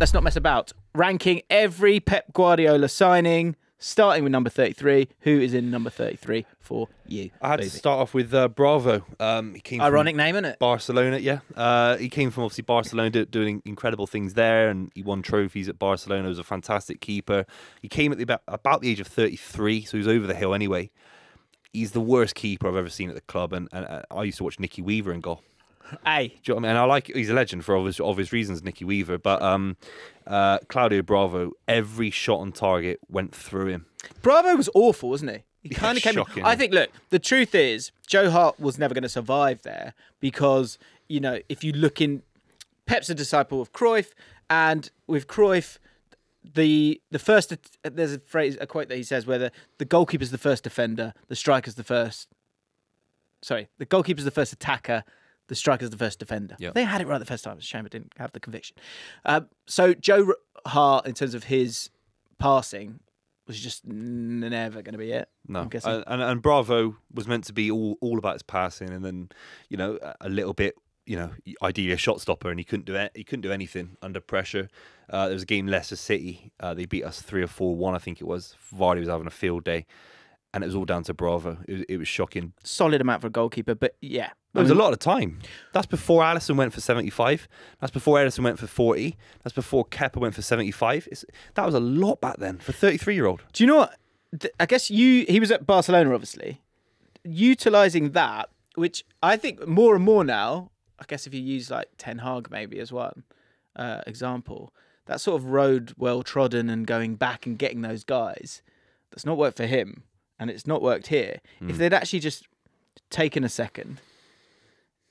let's not mess about. Ranking every Pep Guardiola signing, starting with number 33. Who is in number 33 for you? I had to start off with Bravo. He came Ironic from name, isn't it? Barcelona, yeah. He came from obviously Barcelona, doing incredible things there, and he won trophies at Barcelona. He was a fantastic keeper. He came at about the age of 33, so he was over the hill anyway. He's the worst keeper I've ever seen at the club, and I used to watch Nicky Weaver in goal. Hey. Do you know what I mean? And I like, he's a legend for obvious reasons, Nicky Weaver, but Claudio Bravo, every shot on target went through him. Bravo was awful, wasn't he? He kind of came in. Shocking. I think, look, the truth is, Joe Hart was never going to survive there because, you know, if you look in, Pep's a disciple of Cruyff, and with Cruyff, the first, there's a quote that he says where the goalkeeper's the first defender, the striker's the first, the goalkeeper's the first attacker, the striker's the first defender. Yep. They had it right the first time. It's a shame I didn't have the conviction. So Joe Hart, in terms of his passing, was just never going to be it. No, I'm guessing. and Bravo was meant to be all about his passing, and then, you know, a little bit, you know, ideally a shot stopper, and he couldn't do it. He couldn't do anything under pressure. There was a game, Leicester City. They beat us 3 or 4-1, I think it was. Vardy was having a field day, and it was all down to Bravo. It was shocking. Solid amount for a goalkeeper, but yeah. It was a lot of time. That's before Alisson went for 75. That's before Ederson went for 40. That's before Kepa went for 75. That was a lot back then for a 33-year-old. Do you know what? I guess he was at Barcelona, obviously. Utilising that, which I think more and more now, I guess if you use like Ten Hag maybe as one example, that sort of road well trodden and going back and getting those guys, that's not worked for him, and it's not worked here. If they'd actually just taken a second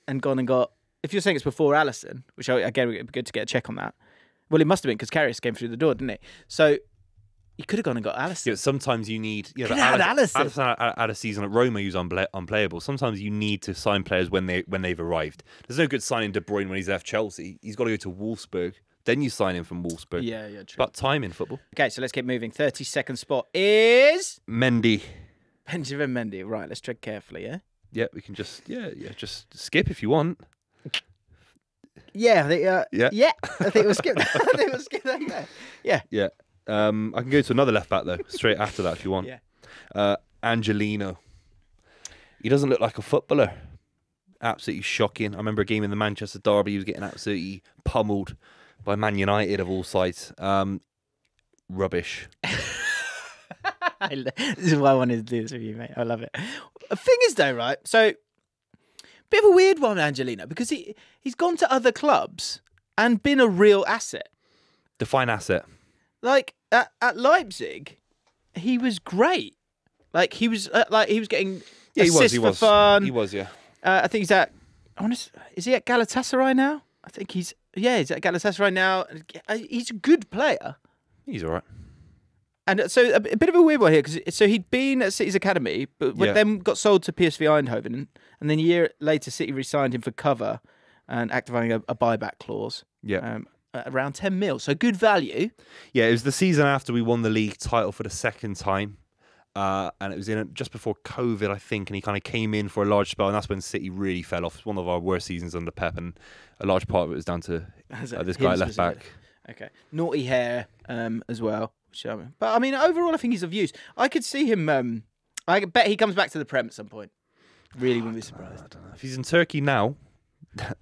and gone and got, if you're saying it's before Alisson, which again would be good to get a check on that. Well, it must have been because Karius came through the door, didn't he? So you could have gone and got Alisson. Yeah, sometimes you need. Yeah, Alisson had a season at Roma, he was unplayable. Sometimes you need to sign players when they've arrived. There's no good signing De Bruyne when he's left Chelsea. He's got to go to Wolfsburg. Then you sign him from Wolfsburg. Yeah, true. But time in football. Okay, so let's keep moving. 32nd spot is Mendy. Benjamin Mendy. Right, let's tread carefully, yeah? Yeah, we can just just skip if you want. Yeah, I think, yeah. I think we'll skip that. I think we'll skip that there. Yeah. Yeah. I can go to another left back though, straight after that if you want. Yeah. Angelino. He doesn't look like a footballer. Absolutely shocking. I remember a game in the Manchester derby, he was getting absolutely pummeled by Man United of all sides. Rubbish. This is why I wanted to do this with you, mate. I love it. The thing is, though, right? So, bit of a weird one, Angelino, because he's gone to other clubs and been a real asset. Define asset. Like at Leipzig, he was great. Like he was getting assists for fun. He was, yeah. I think he's at. Is he at Galatasaray now? I think he's at Galatasaray now. He's a good player. He's all right. And so a bit of a weird one here, because he'd been at City's academy, but then got sold to PSV Eindhoven, and then a year later City re-signed him for cover and activating a buyback clause. Yeah. Around 10 mil, so good value. Yeah, it was the season after we won the league title for the second time, and it was just before COVID, I think, and he kind of came in for a large spell, and that's when City really fell off. It's one of our worst seasons under Pep, and a large part of it was down to this guy left back. Okay, naughty hair as well. But I mean, overall, I think he's of use. I could see him. I bet he comes back to the Prem at some point. Really wouldn't be surprised. I don't know. If he's in Turkey now,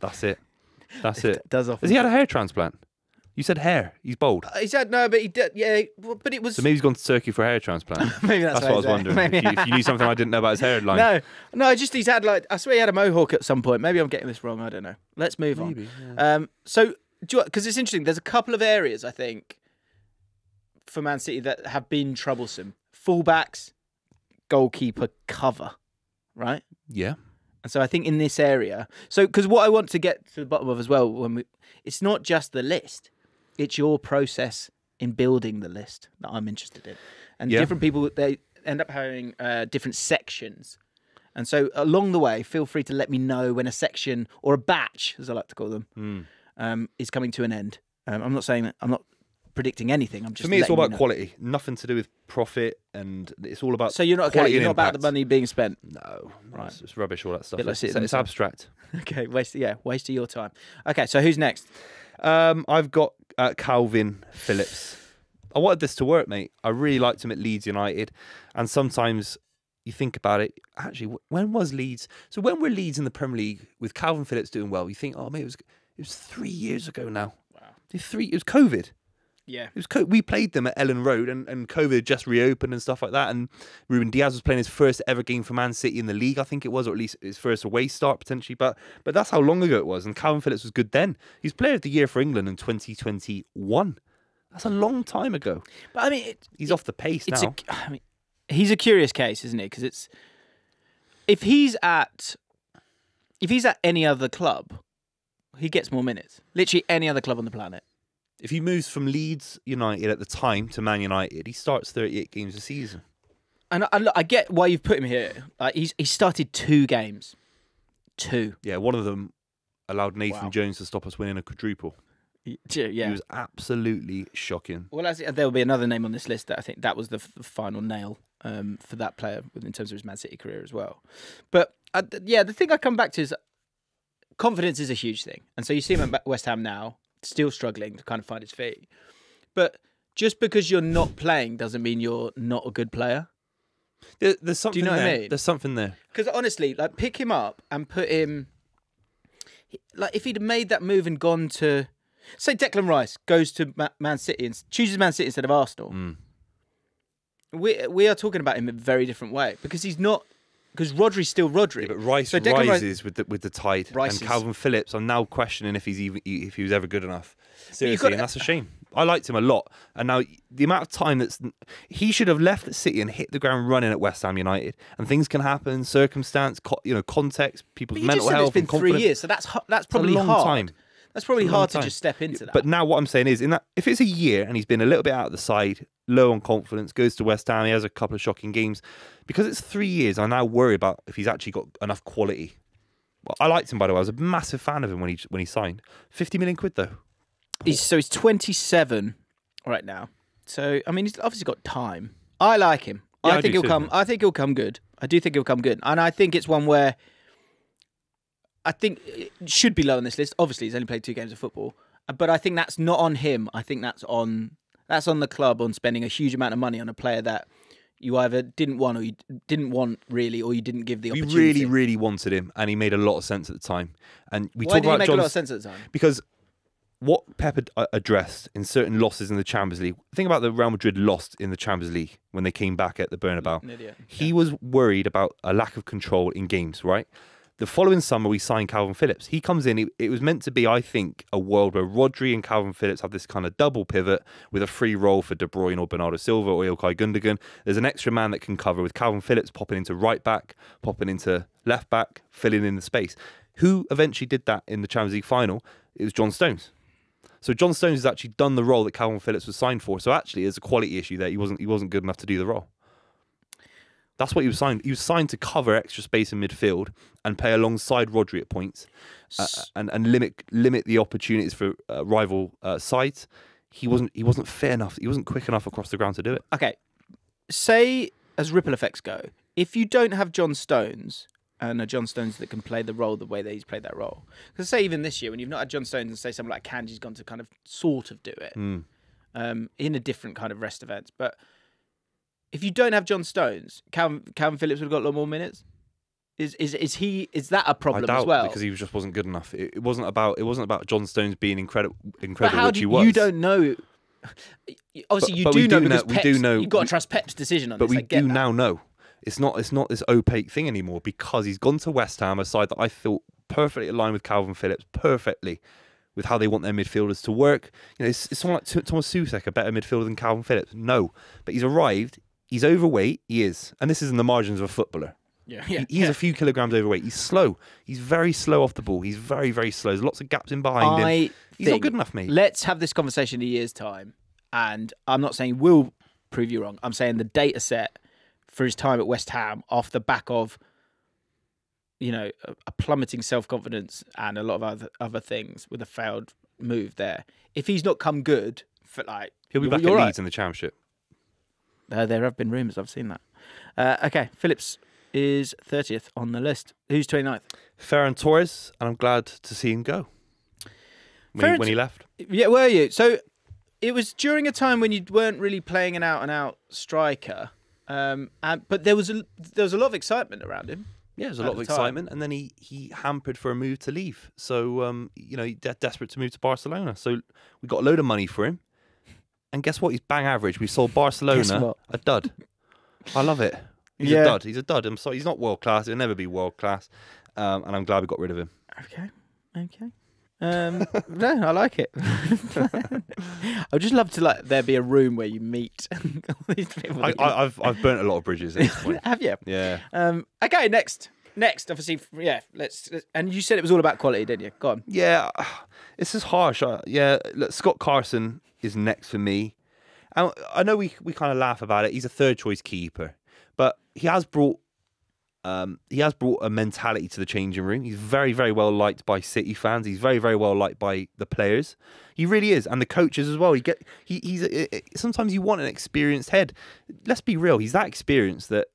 that's it. That's it. Does often. Has he had a hair transplant? You said hair. He's bald. He said no, but he did. Yeah, but it was. So maybe he's gone to Turkey for a hair transplant. Maybe that's what I was wondering. If you knew something I didn't know about his hairline. No. Just he's had I swear he had a mohawk at some point. Maybe I'm getting this wrong. I don't know. Let's move on. Yeah. So because it's interesting. There's a couple of areas I think for Man City that have been troublesome. Fullbacks, goalkeeper, cover, right? Yeah. And so I think in this area, because what I want to get to the bottom of as well, it's not just the list, it's your process in building the list that I'm interested in. And different people, they end up having different sections. And so along the way, feel free to let me know when a section, or a batch, as I like to call them, is coming to an end. I'm not saying that, I'm not predicting anything. I'm just for me, it's all about quality. Nothing to do with profit, and it's all about. So you're not quality. You're not about the money being spent. No, right? It's rubbish. All that stuff. Like it's abstract. Okay, waste of your time. Okay, so who's next? I've got Calvin Phillips. I wanted this to work, mate. I really liked him at Leeds United, and sometimes you think about it. Actually, when was Leeds? So when were Leeds in the Premier League with Calvin Phillips doing well? You think, oh, mate, it was 3 years ago now. Wow. It was COVID. Yeah. We played them at Ellen Road, and COVID had just reopened and stuff like that. And Ruben Diaz was playing his first ever game for Man City in the league, I think it was, or at least his first away start potentially. But that's how long ago it was. And Calvin Phillips was good then. He's Player of the Year for England in 2021. That's a long time ago. But I mean, he's off the pace now. He's a curious case, isn't he? Because if he's at any other club, he gets more minutes. Literally any other club on the planet. If he moves from Leeds United at the time to Man United, he starts 38 games a season. And I get why you've put him here. Like he started 2 games. 2. Yeah, one of them allowed Nathan Jones to stop us winning a quadruple. Yeah. He was absolutely shocking. Well, there will be another name on this list that I think that was the final nail for that player in terms of his Man City career as well. But the thing I come back to is confidence is a huge thing. And so you see him at West Ham now, still struggling to kind of find his feet. But just because you're not playing doesn't mean you're not a good player. There's something Do you know there. what I mean? There's something there. Because honestly, like pick him up and put him... Like if he'd made that move and gone to... Say Declan Rice goes to Man City and chooses Man City instead of Arsenal. We are talking about him in a very different way because he's not... Because Rodri's still Rodri. Yeah, but Rice rises with the tide. And Calvin Phillips, I'm now questioning if he was ever good enough. Seriously, and that's a shame. I liked him a lot. And now the amount of time he should have left at City and hit the ground running at West Ham United. And things can happen, circumstance, context, people's mental health. It's been 3 years, so that's probably a long hard. time. That's probably hard to just step into that. But now what I'm saying is, if it's a year and he's been a little bit out of the side, low on confidence, goes to West Ham, he has a couple of shocking games. Because it's 3 years, I now worry about if he's actually got enough quality. Well, I liked him, by the way. I was a massive fan of him when he signed. 50 million quid, though. He's 27 right now. So, I mean, he's obviously got time. I like him. Yeah, I think he'll come. I think he'll come good. I do think he'll come good. And I think it's one where I think it should be low on this list. Obviously, he's only played 2 games of football. But I think that's not on him. I think that's on the club on spending a huge amount of money on a player that you either didn't want or you didn't want really, or you didn't give the opportunity. We really, really wanted him, and he made a lot of sense at the time. And Why did he make a lot of sense at the time? Because what Pep had addressed in certain losses in the Champions League, think about the Real Madrid lost in the Champions League when they came back at the Bernabeu. He was worried about a lack of control in games, right? The following summer, we signed Calvin Phillips. He comes in. It was meant to be, I think, a world where Rodri and Calvin Phillips have this kind of double pivot with a free role for De Bruyne or Bernardo Silva or Ilkay Gundogan. There's an extra man that can cover with Calvin Phillips popping into right back, popping into left back, filling in the space. Who eventually did that in the Champions League final? It was John Stones. So John Stones has actually done the role that Calvin Phillips was signed for. So actually, there's a quality issue there. He wasn't good enough to do the role. That's what he was signed. He was signed to cover extra space in midfield and play alongside Rodri at points, and limit the opportunities for rival sides. He wasn't fair enough. He wasn't quick enough across the ground to do it. Okay, say as ripple effects go, if you don't have John Stones and a John Stones that can play the role the way that he's played that role, because say even this year when you've not had John Stones and say someone like Kanji's gone to kind of sort of do it in a different kind of rest events, but. If you don't have John Stones, Calvin Phillips would have got a lot more minutes. Is that a problem I doubt, as well? Because he just wasn't good enough. It wasn't about John Stones being incredible, but how which he was. You don't know. Obviously, but you do know because we do know. You've got to trust Pep's decision on but this. But we do now know it's not this opaque thing anymore because he's gone to West Ham, a side that I thought perfectly aligned with Calvin Phillips, perfectly with how they want their midfielders to work. You know, it's someone like Thomas Soucek, a better midfielder than Calvin Phillips. No, but he's arrived. He's overweight. He is. And this is in the margins of a footballer. He's a few kilograms overweight. He's slow. He's very slow off the ball. He's very, very slow. There's lots of gaps in behind him. He's not good enough, mate. Let's have this conversation in a year's time. And I'm not saying we'll prove you wrong. I'm saying the data set for his time at West Ham off the back of, a plummeting self-confidence and a lot of other things with a failed move there. If he's not come good, he'll be back at Leeds in the Championship. There have been rumours. I've seen that. Okay, Phillips is 30th on the list. Who's 29th? Ferran Torres, and I'm glad to see him go. when he left. Yeah, were you? So it was during a time when you weren't really playing an out-and-out striker, but there was a lot of excitement around him. Yeah, there's a At lot of the time. excitement, and then he hampered for a move to leave. So he's desperate to move to Barcelona. So we got a load of money for him, and guess what? He's bang average. We sold Guess Barcelona what? a dud. I love it. He's Yeah. a dud. He's a dud. I'm sorry, he's not world class. He'll never be world class, and I'm glad we got rid of him. Okay. No, I like it. I'd just love to there be a room where you meet all these people. I've burnt a lot of bridges at this point. Have you? Yeah. Okay, next, obviously, yeah. Let's. And you said it was all about quality, didn't you? Go on. Yeah, this is harsh. Look, Scott Carson is next for me. And I know we kind of laugh about it. He's a third choice keeper, but he has brought a mentality to the changing room. He's very, very well liked by City fans. He's very, very well liked by the players. He really is, and the coaches as well. Sometimes you want an experienced head. Let's be real. He's that experienced that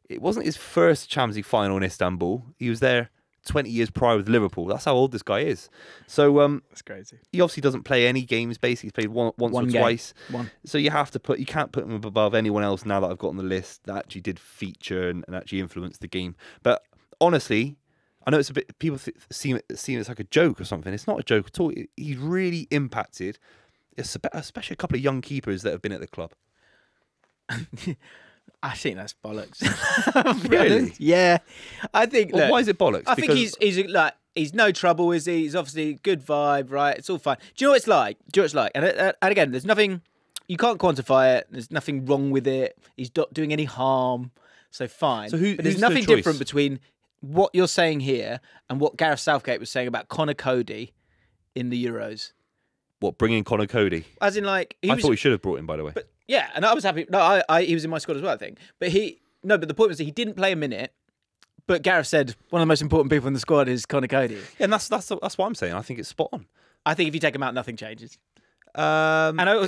it wasn't his first Champions League final in Istanbul. He was there 20 years prior with Liverpool. That's how old this guy is. So That's crazy. he obviously doesn't play any games. Basically, he's played once or game. twice. One. So you can't put him above anyone else now that I've got on the list that actually did feature and actually influenced the game. But honestly, I know it's a bit, people see it as like a joke or something. It's not a joke at all. He's really impacted, especially a couple of young keepers that have been at the club. I think that's bollocks. Really? Yeah. I think. Well, look, why is it bollocks? I think he's no trouble, is he? He's obviously good vibe, right? It's all fine. Do you know what it's like? And again, there's nothing. You can't quantify it. There's nothing wrong with it. He's not doing any harm, so fine. So but there's who's nothing the choice? different between what you're saying here and what Gareth Southgate was saying about Connor Cody in the Euros. What, bringing Connor Cody? As in, like, I thought we should have brought him, by the way. But yeah, and I was happy. No, he was in my squad as well, I think. But but the point was that he didn't play a minute. But Gareth said one of the most important people in the squad is Connor Cody. Yeah, and that's what I'm saying. I think it's spot on. I think if you take him out, nothing changes. And I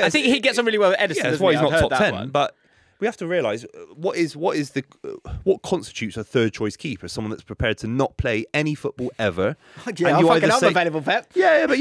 think he gets on really well with Edison. Yeah, that's doesn't why he? he's I've not heard top that 10. one. But we have to realise what constitutes a third choice keeper? Someone that's prepared to not play any football ever. Yeah, I'm available, Pep. Yeah, but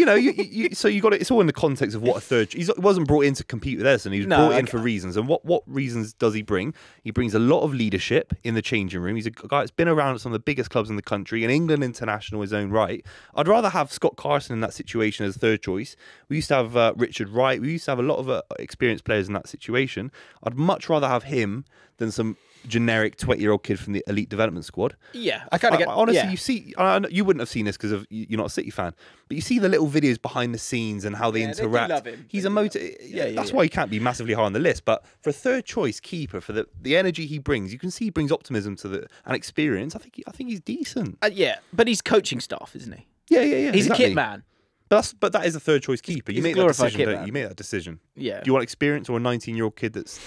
so you got it. It's all in the context of what a third. He wasn't brought in to compete with Edison. He was brought in for reasons. And what reasons does he bring? He brings a lot of leadership in the changing room. He's a guy that's been around at some of the biggest clubs in the country, an England international in his own right. I'd rather have Scott Carson in that situation as third choice. We used to have Richard Wright. We used to have a lot of experienced players in that situation. I'd much rather have him than some generic 20-year-old kid from the elite development squad. Yeah, I kind of get. Honestly, yeah. you see, you wouldn't have seen this because you're not a City fan, but you see the little videos behind the scenes and how they Yeah, they do interact. love him. He's They a do motor. love him. Yeah, Yeah, that's yeah. why he can't be massively high on the list. But for a third choice keeper, for the energy he brings, you can see he brings optimism to and experience. I think he's decent. Yeah, but he's coaching staff, isn't he? Yeah. He's exactly. a kit man. But that is a third choice keeper. You he's a make that glorified decision, kit don't man. you? You make that decision. Yeah. Do you want experience or a 19-year-old kid that's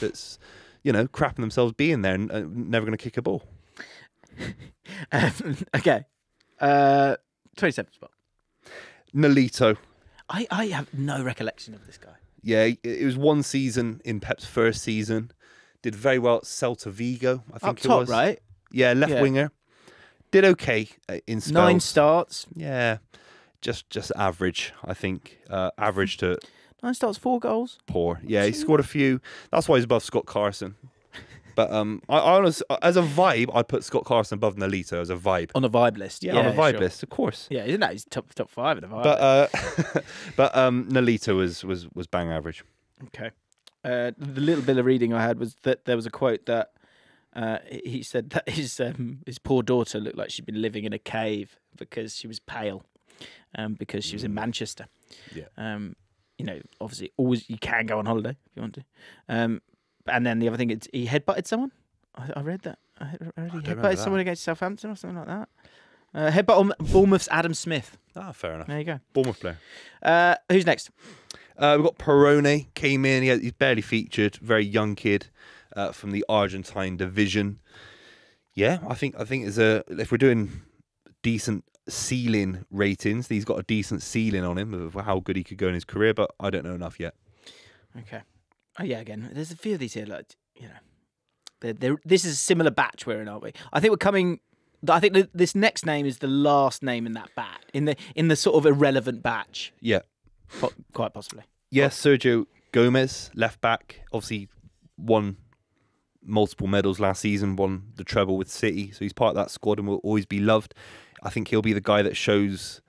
crapping themselves being there and never going to kick a ball? Okay. 27th spot. Nolito. I have no recollection of this guy. Yeah, it was one season in Pep's first season. Did very well at Celta Vigo, I think Up it top, was. right? Yeah, left winger. Did okay in spells. 9 starts. Yeah, just average, I think. Average to 9 starts, 4 goals. poor. Yeah, he scored a few. That's why he's above Scott Carson. But I honestly, as a vibe, I put Scott Carson above Nolito as a vibe. On the vibe list. Yeah, on a vibe sure. list, of course. Yeah, isn't that? He's top 5 in the vibe. But Nolito was bang average. Okay. The little bit of reading I had was that there was a quote that he said that his poor daughter looked like she'd been living in a cave because she was pale, because she was in Manchester. Yeah. Obviously, always you can go on holiday if you want to. And then the other thing, he headbutted someone. I read that. I read he headbutted someone against Southampton or something like that. Headbutt on Bournemouth's Adam Smith. Ah, fair enough. There you go. Bournemouth player. Who's next? We've got Perone, came in. He's barely featured. Very young kid from the Argentine division. Yeah, I think if we're doing decent ceiling ratings, he's got a decent ceiling on him of how good he could go in his career, but I don't know enough yet. Okay. Oh yeah, again, there's a few of these here. Like, this is a similar batch we're in, aren't we? I think we're I think this next name is the last name in that bat, in the sort of irrelevant batch, Yeah. quite possibly. Yes, Sergio Gomez, left back, obviously won multiple medals last season, won the treble with City, so he's part of that squad and will always be loved. I think he'll be the guy that shows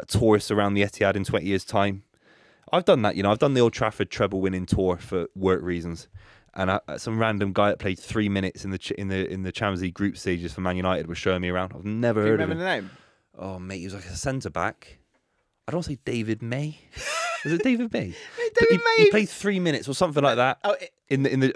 tourists around the Etihad in 20 years' time. I've done that, I've done the Old Trafford treble winning tour for work reasons, and some random guy that played 3 minutes in the Champions League group stages for Man United was showing me around. I've never heard of him. Remember the name? Oh mate, he was like a centre back. I don't want to say David May. Was it David May? He played 3 minutes or something like that. Oh,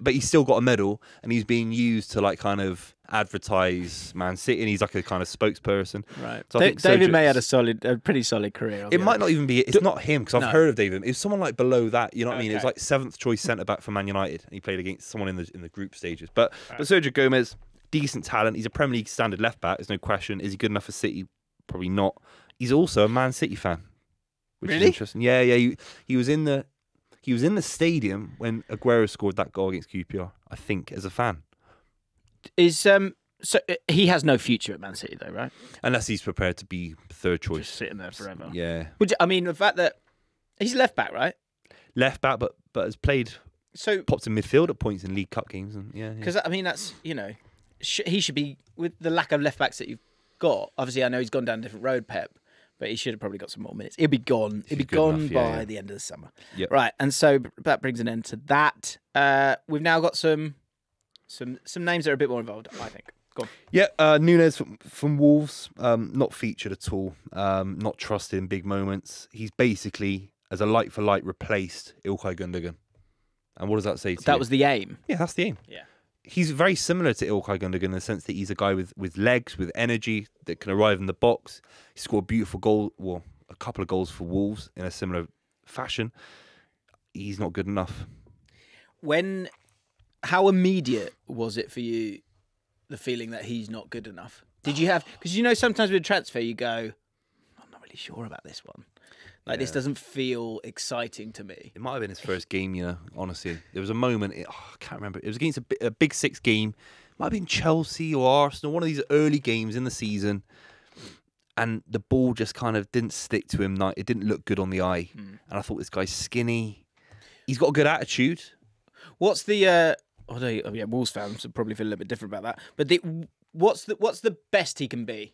but he's still got a medal, and he's being used to like kind of advertise Man City, and he's like a kind of spokesperson. Right. So I think David May had a pretty solid career. It might not even be. It's not him, because I've heard of David. It's someone like below that. You know what I mean? It was like 7th choice centre back for Man United, and he played against someone in the group stages. But Sergio Gomez, decent talent. He's a Premier League standard left back. There's no question. Is he good enough for City? Probably not. He's also a Man City fan, which is interesting. Yeah. He was in the stadium when Aguero scored that goal against QPR, I think, as a fan. So he has no future at Man City, though, right? Unless he's prepared to be third choice. Just sitting there forever. Yeah. Which, I mean, the fact that he's left back, right? Left back, but has played, popped in midfield at points in League Cup games. And because, I mean, that's, he should be, with the lack of left backs that you've got, obviously I know he's gone down a different road, Pep, but he should have probably got some more minutes. He'll be gone. He'll be gone by the end of the summer. Yep. Right, and so that brings an end to that. We've now got some names that are a bit more involved, I think. Go on. Yeah, Nunes from Wolves, not featured at all, not trusted in big moments. He's basically, as a light for light, replaced Ilkay Gundogan. And what does that say to you? That was the aim. Yeah, that's the aim. Yeah. He's very similar to Ilkay Gundogan in the sense that he's a guy with legs, with energy, that can arrive in the box. He scored a beautiful goal, well, a couple of goals for Wolves in a similar fashion. He's not good enough. How immediate was it for you, the feeling that he's not good enough? Did you have, because sometimes with a transfer you go, I'm not really sure about this one. This doesn't feel exciting to me. It might have been his first game, honestly. There was a moment, I can't remember. It was against a Big Six game. Might have been Chelsea or Arsenal, one of these early games in the season. And the ball just kind of didn't stick to him. It didn't look good on the eye. And I thought, this guy's skinny. He's got a good attitude. What's the... Wolves fans would probably feel a little bit different about that. But what's the best he can be?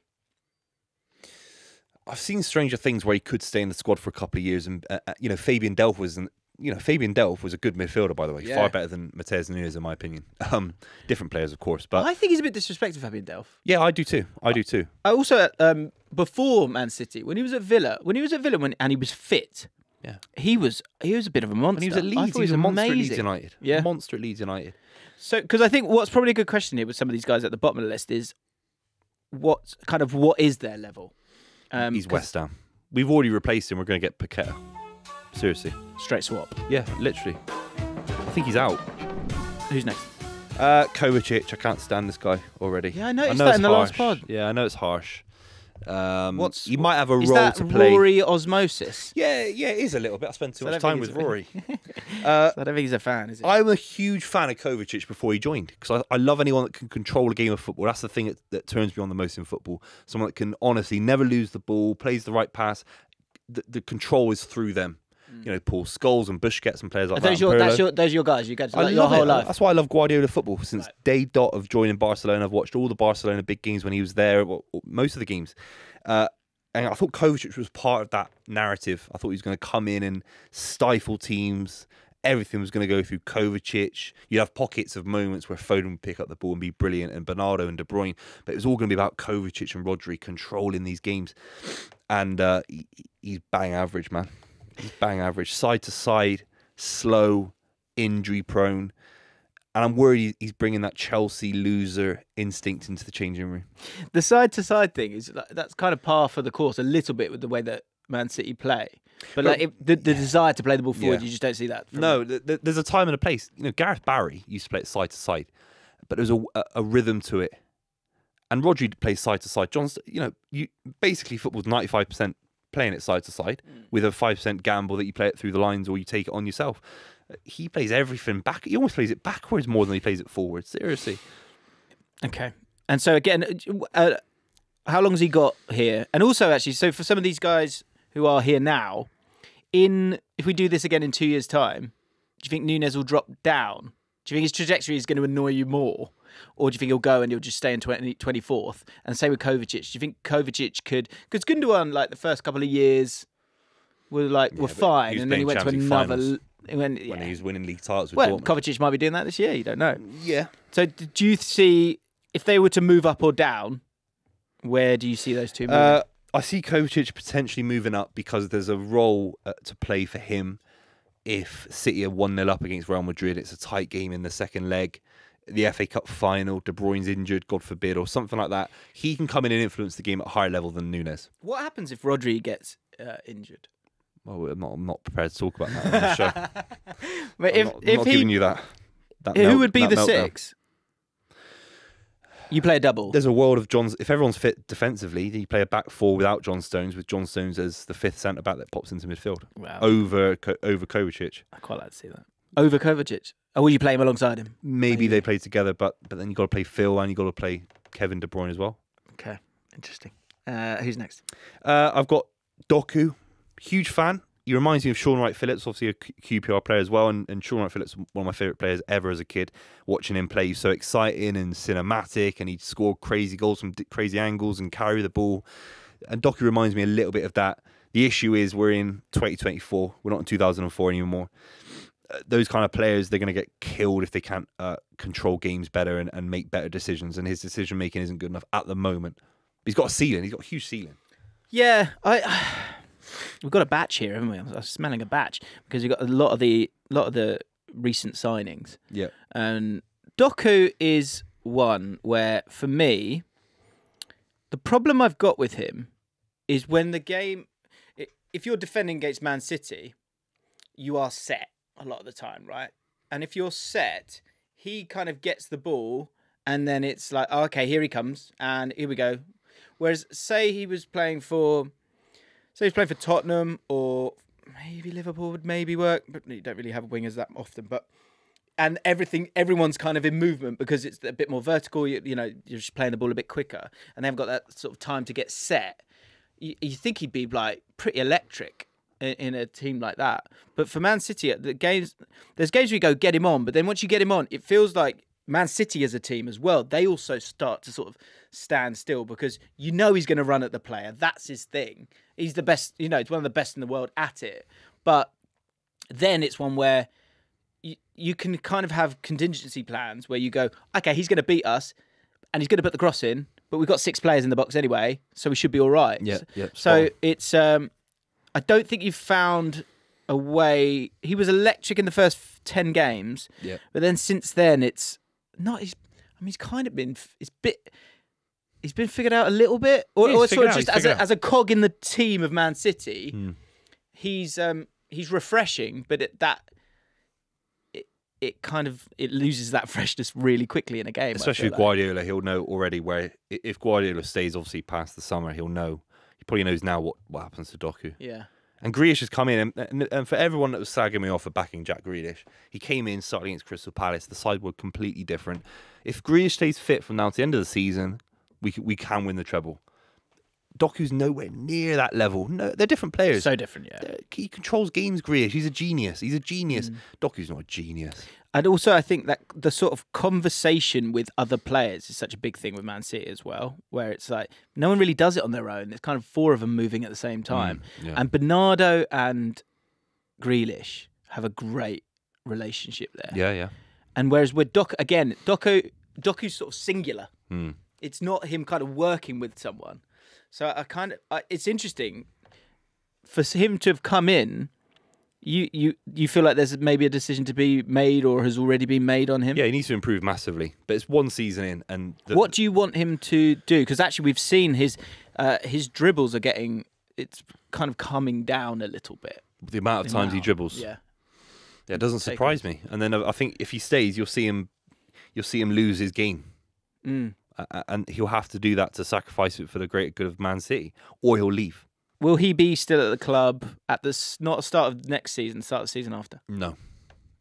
I've seen stranger things where he could stay in the squad for a couple of years, and Fabian Delph was Fabian Delph was a good midfielder, by the way, far better than Matheus Nunes in my opinion. Different players, of course, but I think he's a bit disrespectful, Fabian Delph. Yeah, I do too. I also before Man City, when he was at Villa, and he was fit. Yeah, he was a bit of a monster. When he was at Leeds, he was a monster at Leeds United. Yeah, monster at Leeds United. So, because I think what's probably a good question here with some of these guys at the bottom of the list is what is their level? He's West Ham. We've already replaced him. We're going to get Paqueta. Seriously. Straight swap. Yeah, literally. I think he's out. Who's next? Kovacic. I can't stand this guy already. Yeah, I noticed that in the last pod. Yeah, I know it's harsh. He might have a role to play. Rory osmosis? Yeah, it is a little bit. I spent too much time with Rory. I don't think he's a fan, is he? I'm a huge fan of Kovacic before he joined, because I love anyone that can control a game of football. That's the thing that turns me on the most in football. Someone that can honestly never lose the ball, plays the right pass. The control is through them. Paul Scholes and Busquets and players like that. Those are your guys. You get to your whole life. That's why I love Guardiola football. Since day dot of joining Barcelona, I've watched all the Barcelona big games when he was there, most of the games. And I thought Kovacic was part of that narrative. I thought he was going to come in and stifle teams. Everything was going to go through Kovacic. You'd have pockets of moments where Foden would pick up the ball and be brilliant, and Bernardo and De Bruyne. But it was all going to be about Kovacic and Rodri controlling these games. And he's bang average, man. He's bang average. Side to side, slow, injury prone. And I'm worried he's bringing that Chelsea loser instinct into the changing room. The side-to-side thing that's kind of par for the course a little bit with the way that Man City play. But the desire to play the ball forward, you just don't see that. There's a time and a place. Gareth Barry used to play it side to side, but there's a rhythm to it. And Rodri plays side to side. You basically football's 95% playing it side to side with a 5% gamble that you play it through the lines or you take it on yourself. He plays everything back. He almost plays it backwards more than he plays it forwards. Seriously. Okay. And so again, how long's he got here? And also, actually, so for some of these guys who are here now, if we do this again in 2 years' time, do you think Nunes will drop down? Do you think his trajectory is going to annoy you more? Or do you think he'll go and he'll just stay in 24th? And same with Kovacic. Do you think Kovacic could... Because Gundogan, like, the first couple of years were fine. And then he went to another... When he was winning league titles with Well, Dortmund. Kovacic might be doing that this year. You don't know. Yeah. So do you see... If they were to move up or down, where do you see those two moving? I see Kovacic potentially moving up because there's a role to play for him if City are 1-0 up against Real Madrid. It's a tight game in the second leg. The FA Cup final, De Bruyne's injured, God forbid, or something like that. He can come in and influence the game at a higher level than Nunes. What happens if Rodri gets injured? Well, I'm not prepared to talk about that on the show. But I'm not giving you that. Who would be the meltdown. 6? You play a double. There's a world of John. If everyone's fit defensively, then you play a back 4 without John Stones, with John Stones as the 5th centre back that pops into midfield Wow. over Kovacic. I quite like to see that. Over Kovacic. Or will you play him alongside him? Maybe they play together, but then you got to play Phil and you got to play Kevin De Bruyne as well. Okay, interesting. Who's next? I've got Doku, huge fan. He reminds me of Sean Wright-Phillips, obviously a QPR player as well, and Sean Wright-Phillips, one of my favourite players ever as a kid. Watching him play, he's so exciting and cinematic, and he'd score crazy goals from crazy angles and carry the ball. And Doku reminds me a little bit of that. The issue is we're in 2024, we're not in 2004 anymore. Those kind of players, they're going to get killed if they can't control games better and make better decisions, and his decision making isn't good enough at the moment. He's got a ceiling, he's got a huge ceiling. Yeah, we've got a batch here, haven't we? I was smelling a batch because we've got a lot of the recent signings. Yeah. And Doku is one where, for me, the problem I've got with him is when the game, if you're defending against Man City, you are set a lot of the time, right? And if you're set, he kind of gets the ball and then it's like, oh, okay, here he comes and here we go. Whereas, say he was playing for Tottenham or maybe Liverpool would maybe work, but you don't really have wingers that often. And everyone's kind of in movement because it's a bit more vertical. You know, you're just playing the ball a bit quicker, and they haven't got that sort of time to get set. You think he'd be like pretty electric in a team like that. But for Man City, there's games where you go get him on, but then once you get him on, it feels like Man City as a team as well, they also start to sort of stand still because you know he's going to run at the player. That's his thing. He's the best, you know, it's one of the best in the world at it. But then it's one where you can kind of have contingency plans where you go, okay, he's going to beat us and he's going to put the cross in, but we've got 6 players in the box anyway, so we should be all right. Yeah. So it's, I don't think you've found a way. He was electric in the first 10 games, but then since then it's not. He's kind of been. He's been figured out a little bit, or sort of just as a cog in the team of Man City. He's refreshing, but it kind of loses that freshness really quickly in a game. Especially with Guardiola, he'll know already where if Guardiola stays obviously past the summer, he'll know. He probably knows now what happens to Doku. Yeah. And Grealish has come in, and for everyone that was sagging me off for backing Jack Grealish, he came in, started against Crystal Palace. The side were completely different. If Grealish stays fit from now to the end of the season, we can win the treble. Doku's nowhere near that level. No, they're different players. So different, yeah. He controls games, Grealish. He's a genius. Doku's not a genius. And also, I think that the sort of conversation with other players is such a big thing with Man City as well, where it's like no one really does it on their own. It's kind of 4 of them moving at the same time. And Bernardo and Grealish have a great relationship there. Yeah. And whereas with Doku's sort of singular. It's not him kind of working with someone. So it's interesting for him to have come in. You feel like there's maybe a decision to be made or has already been made on him? Yeah, he needs to improve massively. But it's one season in, and what do you want him to do? Because actually, we've seen his dribbles it's kind of coming down a little bit. The amount of times he dribbles, it doesn't surprise me. And then I think if he stays, you'll see him lose his game, and he'll have to do that to sacrifice it for the greater good of Man City, or he'll leave. Will he be still at the club at not the start of next season, start of the season after? No.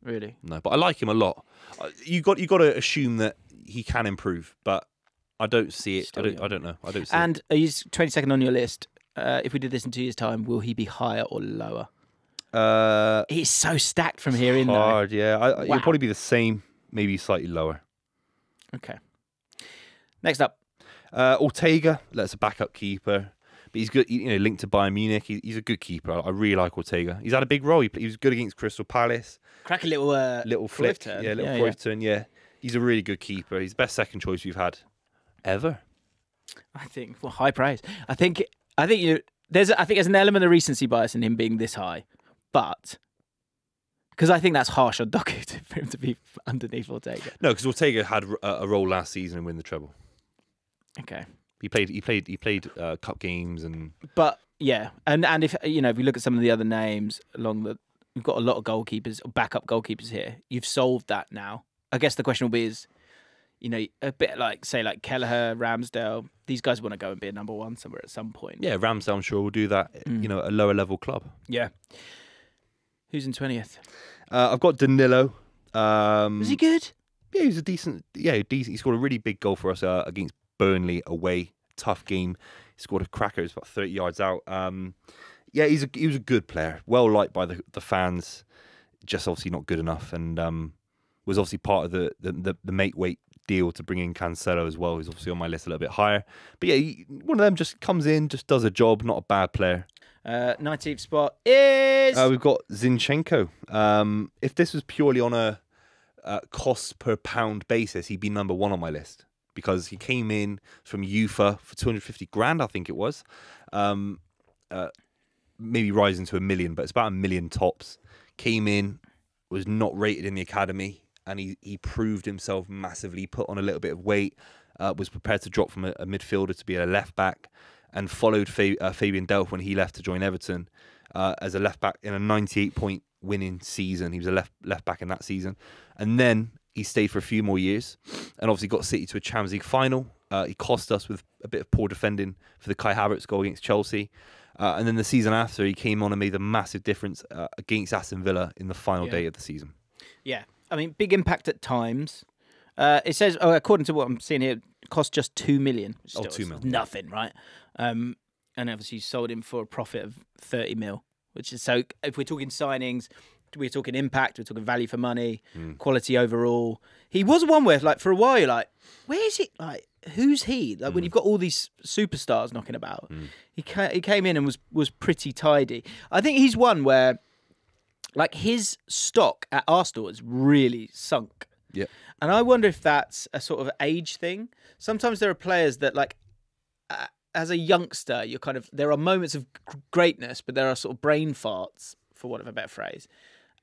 Really? No, but I like him a lot. You got to assume that he can improve, but I don't see it. Still I don't know. I don't see it. And he's 22nd on your list. If we did this in 2 years' time, will he be higher or lower? He's so stacked from here in, though. Hard, yeah. Wow. He'll probably be the same, maybe slightly lower. Okay. Next up. Ortega, that's a backup keeper. But he's good, linked to Bayern Munich. He's a good keeper. I really like Ortega. He's had a big role. He was good against Crystal Palace. Crack a little flick turn. Yeah, Cruyff turn, yeah. He's a really good keeper. He's the best second choice we've had ever. I think, high praise. I think there's an element of recency bias in him being this high, but because I think that's harsh on Doku for him to be underneath Ortega. No, because Ortega had a role last season and win the treble. Okay. He played cup games But yeah, and if if we look at some of the other names we've got a lot of goalkeepers, backup goalkeepers here. You've solved that now. I guess the question will be a bit like Kelleher, Ramsdale. These guys want to go and be a number one somewhere at some point. yeah, Ramsdale I'm sure will do that. At a lower level club. Yeah. Who's in 20th? I've got Danilo. Was he good? Yeah, he's a decent. Yeah, decent. He scored a really big goal for us against Burnley away. Tough game. He scored a cracker. It was about 30 yards out. Yeah, he was a good player. Well liked by the fans. Just obviously not good enough, and was obviously part of the mate weight deal to bring in Cancelo as well. He's obviously on my list a little bit higher. But yeah, one of them just comes in, just does a job. Not a bad player. 19th spot is... We've got Zinchenko. If this was purely on a cost per pound basis, he'd be number one on my list because he came in from UFA for 250 grand, I think it was. Maybe rising to $1 million, but it's about $1 million tops. Came in, was not rated in the academy, and he proved himself massively, put on a little bit of weight, was prepared to drop from a midfielder to be a left back, and followed Fabian Delph when he left to join Everton as a left back in a 98-point winning season. He was a left back in that season, and then he stayed for a few more years, and obviously got City to a Champions League final. He cost us with a bit of poor defending for the Kai Havertz goal against Chelsea, and then the season after he came on and made a massive difference against Aston Villa in the final day of the season. Yeah, I mean, big impact at times. It says, according to what I'm seeing here, it cost just $2 million. Still, 2 million. Nothing, right? And obviously you sold him for a profit of 30 mil, which is so. If we're talking signings, we're talking impact, we're talking value for money, quality overall. He was one where, like, for a while, you're like, where is it? Like, who's he? Like, when you've got all these superstars knocking about, he came in and was pretty tidy. I think he's one where, like, his stock at Arsenal has really sunk. Yeah. And I wonder if that's a sort of age thing. Sometimes there are players that, like, as a youngster, there are moments of greatness, but there are sort of brain farts, for want of a better phrase.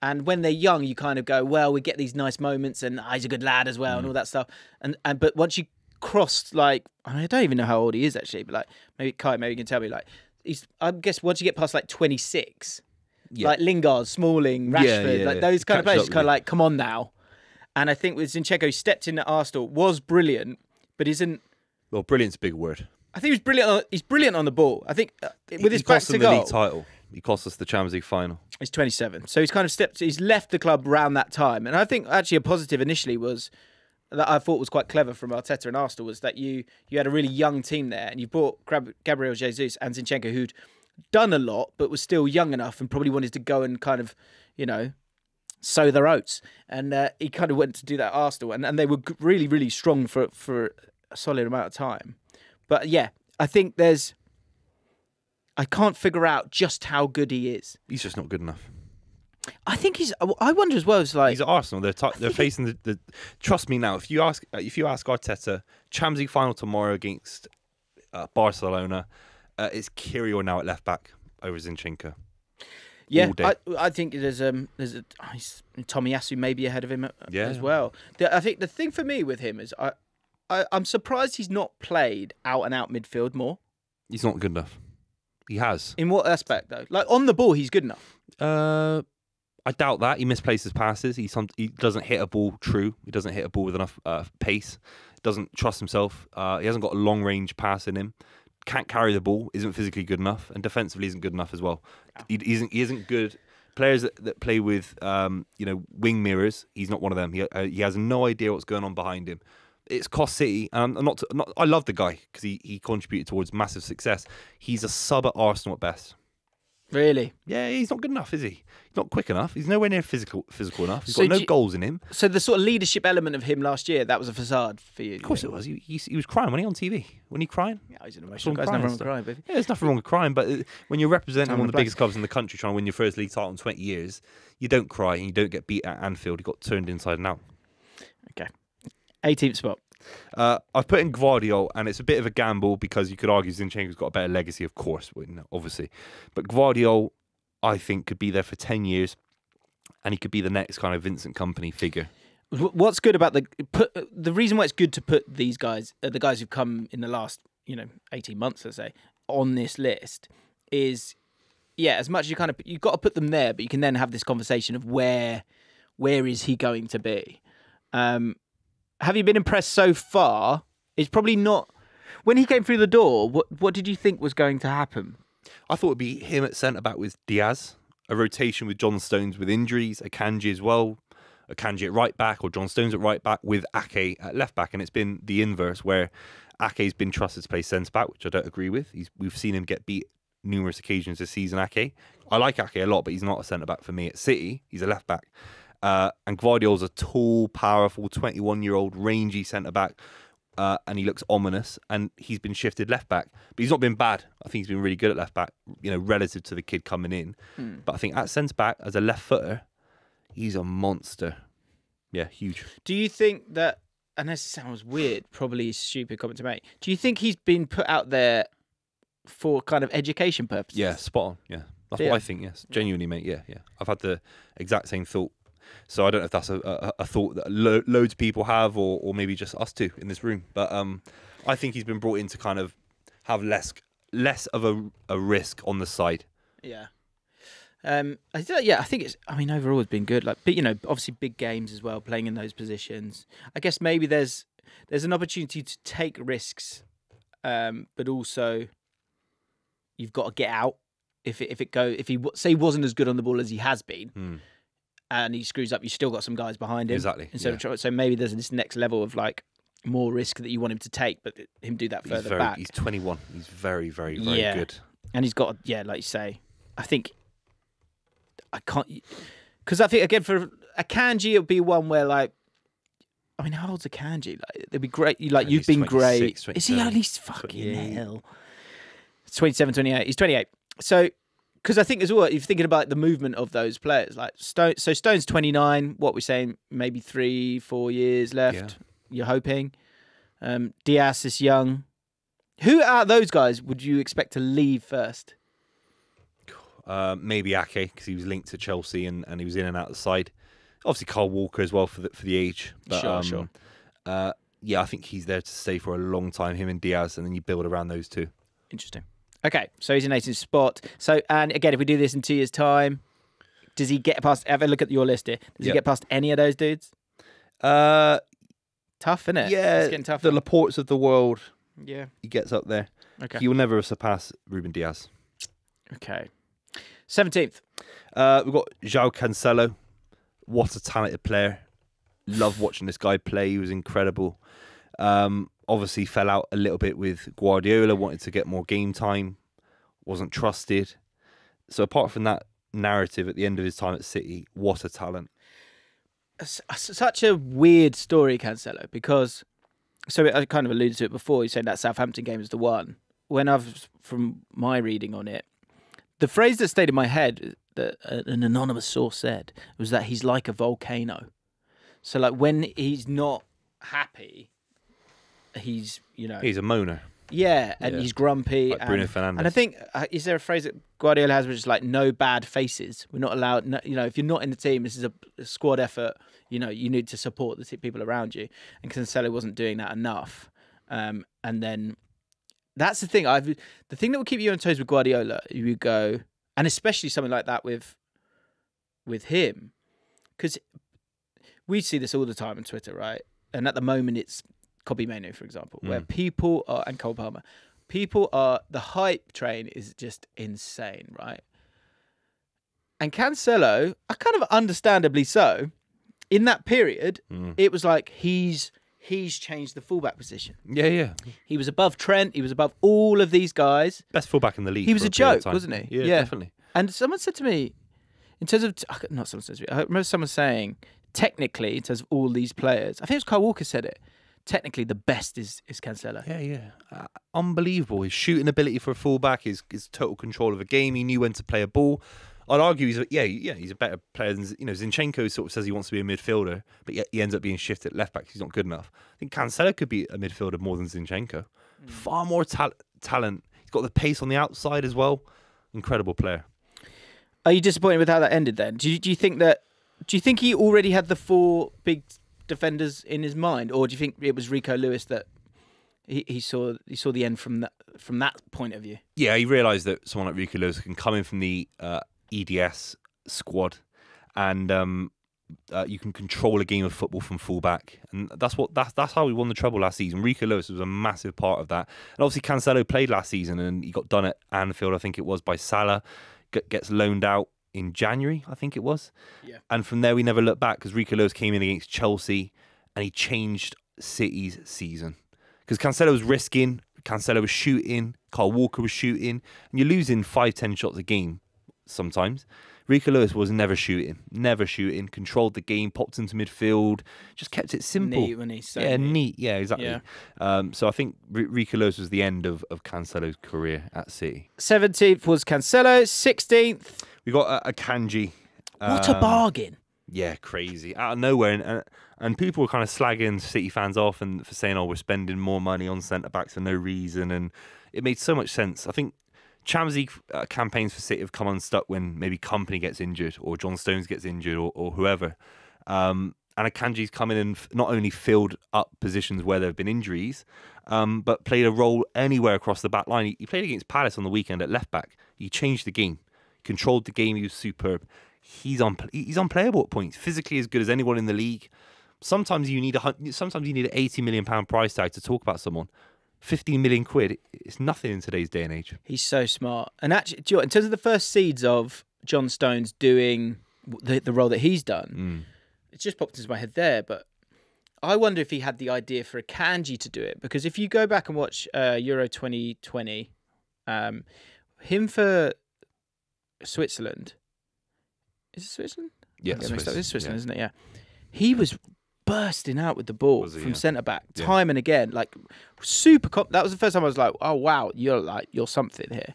And when they're young, you kind of go, well, we get these nice moments, and he's a good lad as well, and all that stuff. But once you crossed, like, I don't even know how old he is actually, but like maybe Kai, maybe you can tell me, like, I guess once you get past like 26, like Lingard, Smalling, Rashford, like those kind of players, kind of like, come on now. And I think with Zinchenko, he stepped in at Arsenal, was brilliant, but isn't. Well, brilliant's a big word. I think he's brilliant. He's brilliant on the ball. I think with his back to the goal, league title. He cost us the Champions League final. He's 27, so he's kind of he's left the club around that time. And I think actually a positive initially was that I thought was quite clever from Arteta and Arsenal was that you had a really young team there, and you brought Gabriel Jesus and Zinchenko, who'd done a lot but was still young enough and probably wanted to go and kind of, sow their oats. And he kind of went to do that at Arsenal, and they were really, really strong for a solid amount of time. But yeah, I think I can't figure out just how good he is. He's just not good enough. I think I wonder as well. It's like he's at Arsenal. They're facing the. Trust me now. If you ask Arteta, Champions League final tomorrow against Barcelona, it's Kirill now at left back over Zinchenko. Yeah, I think there's Tomiyasu maybe ahead of him as well. I think the thing for me with him is I'm surprised he's not played out and out midfield more. He's not good enough. He has. In what aspect though? Like on the ball, he's good enough. I doubt that. He misplaces passes. He doesn't hit a ball true. He doesn't hit a ball with enough pace. Doesn't trust himself. He hasn't got a long range pass in him. Can't carry the ball. Isn't physically good enough, and defensively isn't good enough as well. He isn't good. Players that play with wing mirrors. He's not one of them. He has no idea what's going on behind him. it's cost City, and I'm not, I love the guy because he contributed towards massive success. He's a sub at Arsenal at best. Really? Yeah, he's not good enough, is he? He's not quick enough. He's nowhere near physical enough. He's So got no do you- goals in him. So the sort of leadership element of him last year, that was a facade for you. Of course it was. He was crying when he on TV. When he crying? Yeah, he's an Saw emotional him guy. There's crying nothing wrong and with stuff. crying, baby. Yeah, there's nothing wrong with crying, but when you're representing Time one of to the play. biggest clubs in the country, trying to win your first league title in 20 years, you don't cry and you don't get beat at Anfield. You got turned inside and out. Okay. 18th spot. I've put in Gvardiol, and it's a bit of a gamble because you could argue Zinchenko's got a better legacy, of course, obviously. But Gvardiol, I think, could be there for 10 years, and he could be the next kind of Vincent Kompany figure. What's good about the reason why it's good to put these guys, the guys who've come in the last 18 months, let's say, on this list is, yeah, as much as you've got to put them there, but you can then have this conversation of where is he going to be. Have you been impressed so far? It's probably not. When he came through the door, what did you think was going to happen? I thought it'd be him at centre back with Diaz, a rotation with John Stones with injuries, Akanji as well, Akanji at right back, or John Stones at right back with Ake at left back, and it's been the inverse where Ake's been trusted to play centre back, which I don't agree with. We've seen him get beat numerous occasions this season. Ake, I like Ake a lot, but he's not a centre back for me. At City, he's a left back. And Gvardiol's a tall, powerful, 21-year-old, rangy centre-back, and he looks ominous, and he's been shifted left-back. But he's not been bad. I think he's been really good at left-back, relative to the kid coming in. But I think at centre-back, as a left-footer, he's a monster. Yeah, huge. Do you think that, and this sounds weird, probably a stupid comment to make, do you think he's been put out there for kind of education purposes? Yeah, spot on. Yeah, that's Yeah. what I think, yes. Genuinely, mate, yeah. I've had the exact same thought. So I don't know if that's a thought that loads of people have, or maybe just us two in this room. But I think he's been brought in to kind of have less of a risk on the side. Yeah. I think it's. I mean, overall, it's been good. Like, but obviously, big games as well, playing in those positions. I guess maybe there's an opportunity to take risks, but also you've got to get out if he say wasn't as good on the ball as he has been. And he screws up, you still got some guys behind him. Exactly. So maybe there's this next level of like more risk that you want him to take, but him do that further back. He's 21. He's very, very, very good. And he's got, like you say, I think I can't, because I think again for Akanji it'll be one where like, I mean, how old's Akanji? Like, it'd be great. You've been 26, great. 27, Is he only fucking 28. hell? 27, 28. He's 28. So. Because I think as well, if you're thinking about the movement of those players, like Stone's 29, what we're saying, maybe 3-4 years left, you're hoping. Diaz is young. Who out of those guys would you expect to leave first? Maybe Ake, because he was linked to Chelsea and he was in and out the side. Obviously, Carl Walker as well for the age. But, Sure. I think he's there to stay for a long time, him and Diaz, and then you build around those two. Interesting. Okay, so he's in 18th spot. So, and again, if we do this in 2 years' time, does he get past? Have a look at your list here. Does he get past any of those dudes? Tough, isn't it? Yeah, It's getting tough. the Laportes of the world. Yeah. He gets up there. Okay. He will never surpass Ruben Diaz. Okay. 17th. We've got João Cancelo. What a talented player. Love watching this guy play. He was incredible. Obviously fell out a little bit with Guardiola, wanted to get more game time, wasn't trusted. So apart from that narrative at the end of his time at City, what a talent. Such a weird story, Cancelo, because, so I kind of alluded to it before, you said that Southampton game was the one. From my reading on it, the phrase that stayed in my head that an anonymous source said was that he's like a volcano. So like when he's not happy, he's He's a moaner. and he's grumpy. Like Bruno Fernandes. And I think, is there a phrase that Guardiola has which is like, no bad faces? We're not allowed, if you're not in the team, this is a squad effort, you need to support the people around you. And Cancelo wasn't doing that enough. And then that's the thing. The thing that will keep you on toes with Guardiola, you go, and especially something like that with him, because we see this all the time on Twitter, right? And at the moment, it's Kobbie Mainoo, for example, where people are, and Cole Palmer, the hype train is just insane, right? And Cancelo, kind of understandably so, in that period, it was like he's he's changed the fullback position. Yeah, yeah. He was above Trent. He was above all of these guys. Best fullback in the league. He was for a period of joke, time. wasn't he? Yeah, definitely. And someone said to me, in terms of not someone said to me, I remember someone saying, technically, in terms of all these players, I think it was Kyle Walker said it. Technically, the best is Cancelo. Yeah, yeah. Unbelievable. His shooting ability for a fullback, his total control of a game. He knew when to play a ball. I'd argue he's a better player than Zinchenko. Sort of says he wants to be a midfielder, but yet he ends up being shifted at left back. He's not good enough. I think Cancelo could be a midfielder more than Zinchenko. Far more talent. He's got the pace on the outside as well. Incredible player. Are you disappointed with how that ended? Then do you think he already had the 4 big defenders in his mind, or do you think it was Rico Lewis that he saw the end from that point of view? Yeah, he realised that someone like Rico Lewis can come in from the EDS squad, and you can control a game of football from fullback, and that's how we won the treble last season. Rico Lewis was a massive part of that, and obviously Cancelo played last season, and he got done at Anfield, I think it was, by Salah. Gets loaned out in January, I think it was. Yeah. And from there, we never looked back because Rico Lewis came in against Chelsea and he changed City's season. Because Cancelo was risking, Cancelo was shooting, Kyle Walker was shooting, and you're losing 5-10 shots a game sometimes. Rico Lewis was never shooting, controlled the game, popped into midfield, just kept it simple. Neat, when he's so neat. Yeah, exactly. Yeah. So I think Rico Lewis was the end of Cancelo's career at City. 17th was Cancelo. 16th. We got a Kanji. What a bargain. Yeah, crazy. Out of nowhere. And people were kind of slagging City fans off and for saying, we're spending more money on centre-backs for no reason. And it made so much sense. I think Champions League campaigns for City have come unstuck when maybe Kompany gets injured or John Stones gets injured or whoever. And Akanji's come in and not only filled up positions where there have been injuries, but played a role anywhere across the back line. He played against Palace on the weekend at left back. He changed the game, controlled the game. He was superb. He's unplayable at points. Physically as good as anyone in the league. Sometimes you need an £80 million price tag to talk about someone. 15 million quid, it's nothing in today's day and age. He's so smart. And actually, in terms of the first seeds of John Stones doing the role that he's done, it just popped into my head there. But I wonder if he had the idea for Akanji to do it. Because if you go back and watch Euro 2020, him for Switzerland, is it Switzerland? Yeah, it's Switzerland, isn't it? Yeah. He was bursting out with the ball from centre back time and again, like super. That was the first time I was like, "Oh wow, you're something here."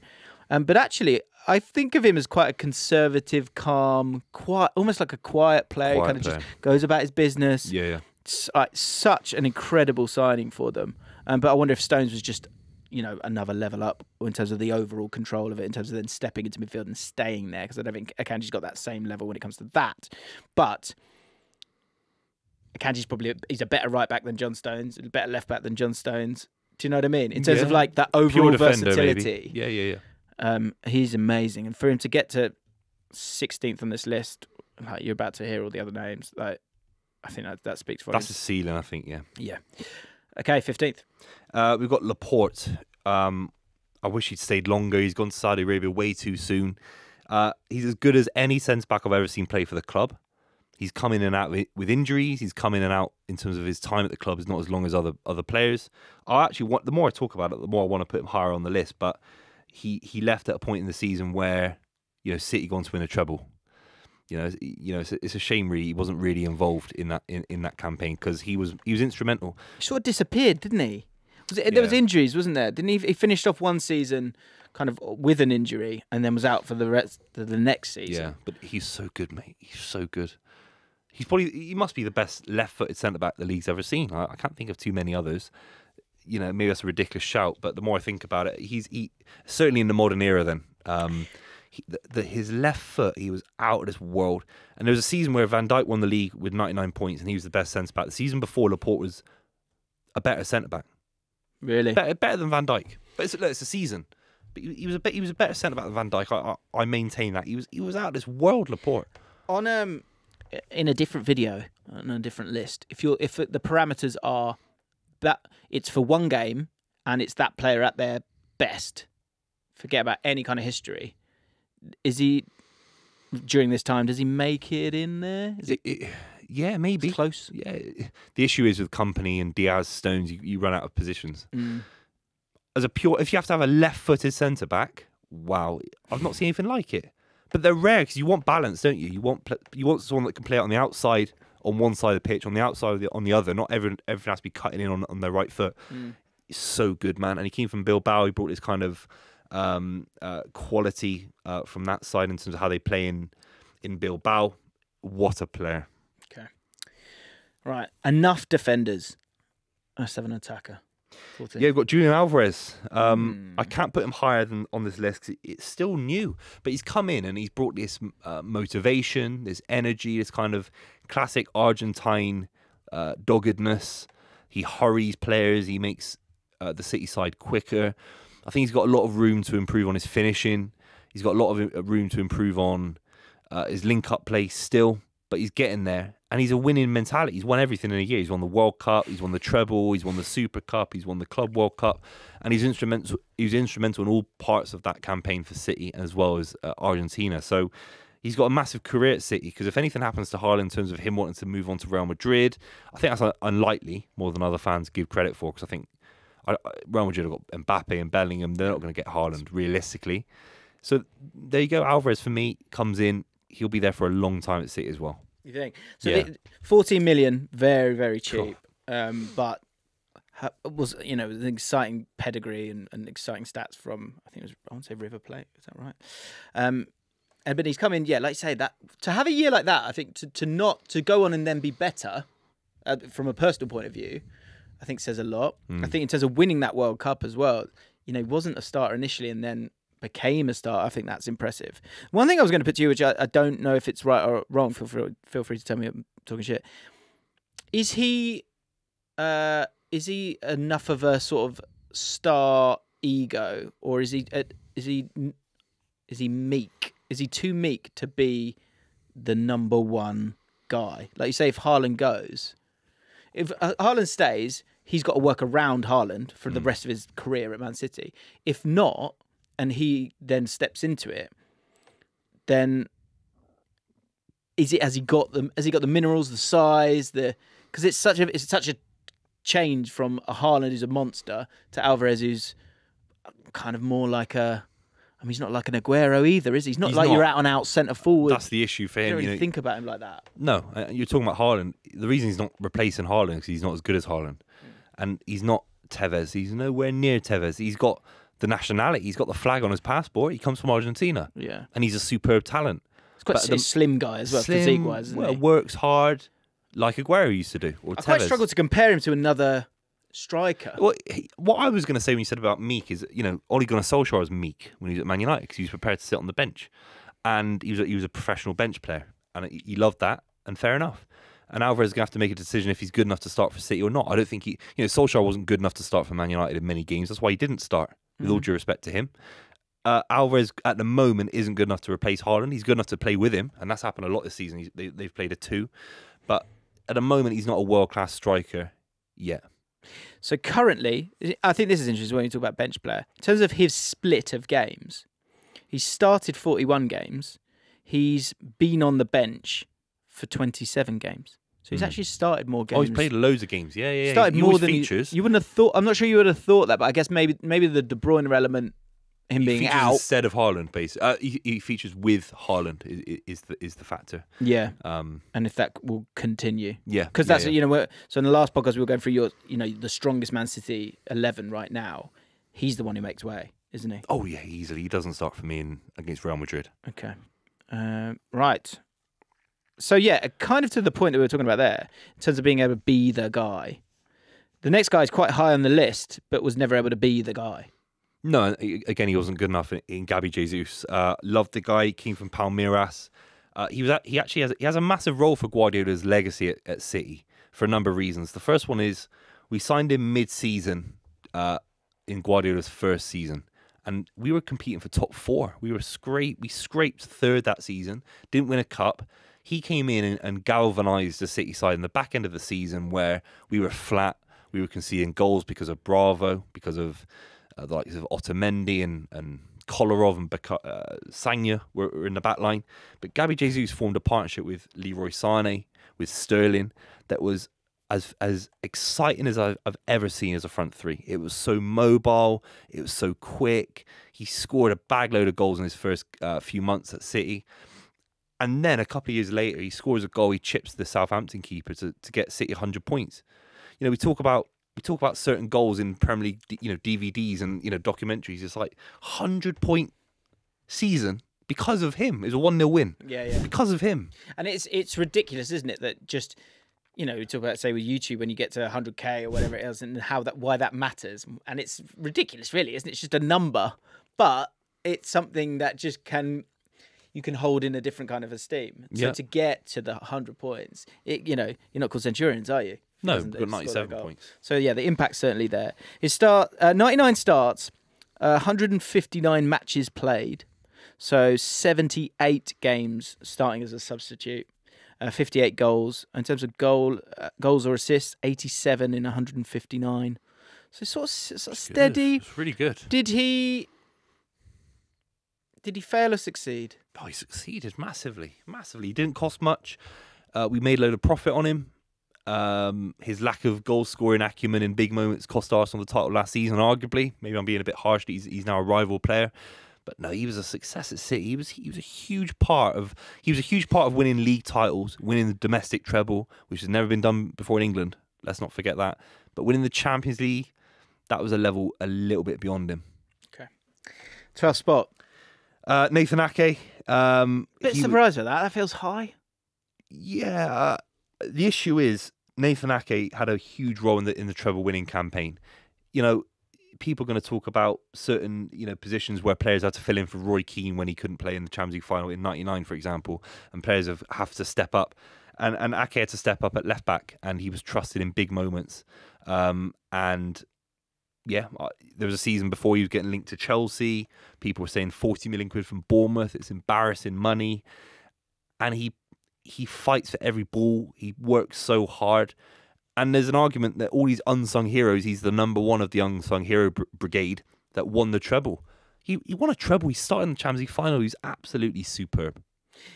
But actually, I think of him as quite a conservative, calm, quiet, almost like a quiet player. Kind of just goes about his business. Yeah. It's such an incredible signing for them. But I wonder if Stones was just, another level up in terms of the overall control of it, in terms of then stepping into midfield and staying there. Because I don't think Akanji's got that same level when it comes to that. But Akanji's he's a better right back than John Stones, a better left back than John Stones. Do you know what I mean? In terms of like that overall defender, versatility. Maybe. Yeah. He's amazing. And for him to get to 16th on this list, like you're about to hear all the other names, like I think that speaks for That's a ceiling, I think, yeah. Yeah. Okay, 15th. We've got Laporte. I wish he'd stayed longer. He's gone to Saudi Arabia way too soon. He's as good as any centre-back I've ever seen play for the club. He's come in and out with injuries. He's come in and out in terms of his time at the club is not as long as other players. The more I talk about it, the more I want to put him higher on the list. But he left at a point in the season where City gone to win a treble. It's a shame really he wasn't really involved in that campaign because he was instrumental. He sort of disappeared, didn't he? There was injuries, wasn't there? Didn't he? He finished off one season kind of with an injury and then was out for the rest of the next season. Yeah, but he's so good, mate. He's so good. He must be the best left-footed centre-back the league's ever seen. I can't think of too many others. Maybe that's a ridiculous shout, but the more I think about it, he's certainly in the modern era then. His left foot, he was out of this world. And there was a season where Van Dijk won the league with 99 points and he was the best centre-back. The season before, Laporte was a better centre-back. Really? Better than Van Dijk. But it's a season. But he was a better centre-back than Van Dijk. I maintain that. He was out of this world, Laporte. In a different video, on a different list, if the parameters are that it's for one game and it's that player at their best, forget about any kind of history. Is he during this time? Does he make it in there? Yeah, maybe. It's close. Yeah. The issue is with Company and Diaz, Stones, you run out of positions. As a pure, if you have to have a left-footed centre back, wow, I've not seen anything like it. But they're rare because you want balance, don't you? You want someone that can play it on the outside, on one side of the pitch, on the outside on the other. Not everything has to be cutting in on their right foot. He's so good, man. And he came from Bilbao. He brought this kind of quality from that side in terms of how they play in Bilbao. What a player. Okay. Right. Enough defenders. Let's have an attacker. 14. Yeah, we've got Julian Alvarez. I can't put him higher than on this list because it's still new. But he's come in and he's brought this motivation, this energy, this kind of classic Argentine doggedness. He hurries players. He makes the City side quicker. I think he's got a lot of room to improve on his finishing. He's got a lot of room to improve on his link-up play still. But he's getting there. And he's a winning mentality. He's won everything in a year. He's won the World Cup. He's won the treble. He's won the Super Cup. He's won the Club World Cup. And he's instrumental. He was instrumental in all parts of that campaign for City as well as Argentina. So he's got a massive career at City. Because if anything happens to Haaland in terms of him wanting to move on to Real Madrid, I think that's unlikely more than other fans give credit for. Because I think Real Madrid have got Mbappe and Bellingham. They're not going to get Haaland realistically. So there you go. Alvarez for me comes in. He'll be there for a long time at City as well. You think? So Yeah. 14 million, very, very cheap. But was an exciting pedigree and exciting stats from, I want to say River Plate. Is that right? But he's come in, like you say, that to have a year like that, I think to go on and then be better from a personal point of view, I think says a lot. I think in terms of winning that World Cup as well, he wasn't a starter initially and then became a starter. I think that's impressive. One thing I was going to put to you, which I don't know if it's right or wrong, feel free to tell me I'm talking shit. Is he enough of a sort of star ego, or is he meek? Is he too meek to be the number one guy? Like you say, if Haaland goes, if Haaland stays, he's got to work around Haaland for the rest of his career at Man City. If not, and he then steps into it, then has he got the minerals, the size, because it's such a change from a Haaland who's a monster to Alvarez who's kind of more like he's not like an Aguero either, is he? He's not your out and out centre forward. That's the issue for him. You don't really think about him like that. No, you're talking about Haaland. The reason he's not replacing Haaland is because he's not as good as Haaland, and he's not Tevez. He's nowhere near Tevez. He's got the nationality. He's got the flag on his passport. He comes from Argentina. Yeah. And he's a superb talent. He's quite a slim guy as well, physique-wise, isn't he? Works hard like Aguero used to do. Or I Tevez. quite struggle to compare him to another striker. Well, what I was going to say when you said about meek is, Ole Gunnar Solskjaer was meek when he was at Man United because he was prepared to sit on the bench. And he was a professional bench player. And he loved that. And fair enough. And Alvarez is going to have to make a decision if he's good enough to start for City or not. I don't think Solskjaer wasn't good enough to start for Man United in many games. That's why he didn't start. With all due respect to him. Alvarez at the moment isn't good enough to replace Haaland. He's good enough to play with him, and that's happened a lot this season. They've played a two. But at the moment, he's not a world-class striker yet. So currently, I think this is interesting when you talk about bench player. In terms of his split of games, he's started 41 games. He's been on the bench for 27 games. So he's actually started more games. Oh, he's played loads of games. Yeah. Started he more always than features. you wouldn't have thought. I'm not sure you would have thought that, but I guess maybe the De Bruyne element, him He being features out instead of Haaland, basically. He features with Haaland is the factor. Yeah. And if that will continue. Yeah. Because that's so in the last podcast we were going through the strongest Man City 11 right now. He's the one who makes way, isn't he? Oh yeah, easily. He doesn't start for me against Real Madrid. Okay. Right. So yeah, kind of to the point that we were talking about there, in terms of being able to be the guy. The next guy is quite high on the list, but was never able to be the guy. No, again, he wasn't good enough in Gabby Jesus. Loved the guy. He came from Palmeiras. He actually has a massive role for Guardiola's legacy at City for a number of reasons. The first one is we signed him mid-season in Guardiola's first season, and we were competing for top four. We scraped third that season. Didn't win a cup. He came in and galvanised the City side in the back end of the season where we were flat. We were conceding goals because of Bravo, because of the likes of Otamendi and Kolarov and Sagna were in the back line. But Gabby Jesus formed a partnership with Leroy Sané with Sterling that was as exciting as I've ever seen as a front three. It was so mobile. It was so quick. He scored a bagload of goals in his first few months at City. And then a couple of years later, he scores a goal. He chips the Southampton keeper to get City 100 points. You know, we talk about certain goals in Premier League, DVDs and documentaries. It's like 100-point season because of him. It was a 1-0 win. Yeah. Because of him. And it's ridiculous, isn't it? That just we talk about, say, with YouTube when you get to 100K or whatever it is, and why that matters. And it's ridiculous, really, isn't it? It's just a number, but it's something that just you can hold in a different kind of esteem. So to get to the 100 points, you're not called Centurions, are you? No, we've got 97 points. So yeah, the impact's certainly there. His 99 starts, 159 matches played, so 78 games starting as a substitute, 58 goals. In terms of goals or assists, 87 in 159. So sort of steady. It's really good. Did he fail or succeed? Oh, he succeeded massively. He didn't cost much. We made a load of profit on him. His lack of goal scoring acumen in big moments cost Arsenal the title last season, arguably. Maybe I'm being a bit harsh. He's now a rival player. But no, he was a success at City. He was a huge part of winning league titles, winning the domestic treble, which has never been done before in England. Let's not forget that. But winning the Champions League, that was a level a little bit beyond him. Okay. 12th spot. Nathan Ake. Bit surprised with that. That feels high. Yeah. The issue is Nathan Ake had a huge role in the treble winning campaign. People are going to talk about certain positions where players had to fill in for Roy Keane when he couldn't play in the Champions League final in '99, for example, and players have to step up. And Ake had to step up at left back, and he was trusted in big moments. Yeah, there was a season before he was getting linked to Chelsea. People were saying 40 million quid from Bournemouth. It's embarrassing money. And he fights for every ball. He works so hard. And there's an argument that all these unsung heroes, he's the number one of the unsung hero brigade that won the treble. He won a treble. He started in the Champions League final. He's absolutely superb.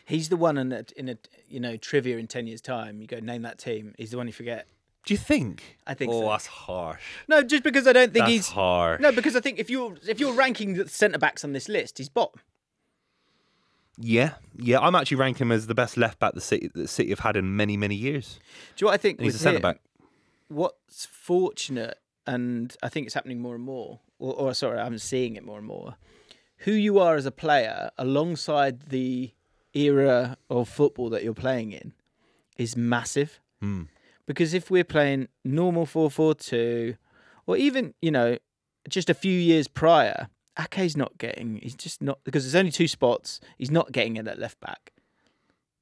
He's the one in a trivia in 10 years' time. You go, name that team. He's the one you forget. Do you think? I think so. Oh, that's harsh. No, just because I don't think that's harsh. No, because I think if you're ranking the centre backs on this list, he's bottom. Yeah. I'm actually ranking him as the best left back the City have had in many, many years. Do you know what I think? And he's a centre back. What's fortunate, and I think it's happening more and more, or sorry, I'm seeing it more and more. Who you are as a player, alongside the era of football that you're playing in, is massive. Because if we're playing normal 4-4-2, or even, just a few years prior, Ake's he's just not, because there's only two spots, he's not getting in at left back.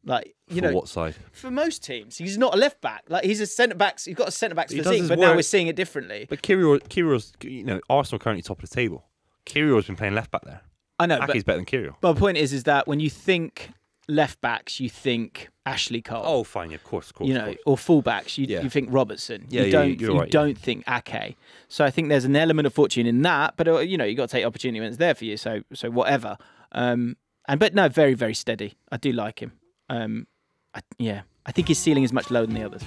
Like, For what side? For most teams, he's not a left back. Like, he's a centre back. He's got a centre back's physique, but now we're seeing it differently. But Kyrgios, Arsenal currently top of the table. Kyrgios been playing left back there. I know, Ake's better than Kyrgios. But the point is that when you think left backs, you think Ashley Cole. Oh, fine, of course. Or full backs, you think Robertson. Yeah, you don't think Ake. So I think there's an element of fortune in that. But you got to take opportunity when it's there for you. So whatever. But no, very, very steady. I do like him. I think his ceiling is much lower than the others.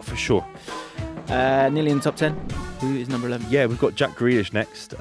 For sure. Nearly in the top 10. Who is number 11? Yeah, we've got Jack Grealish next.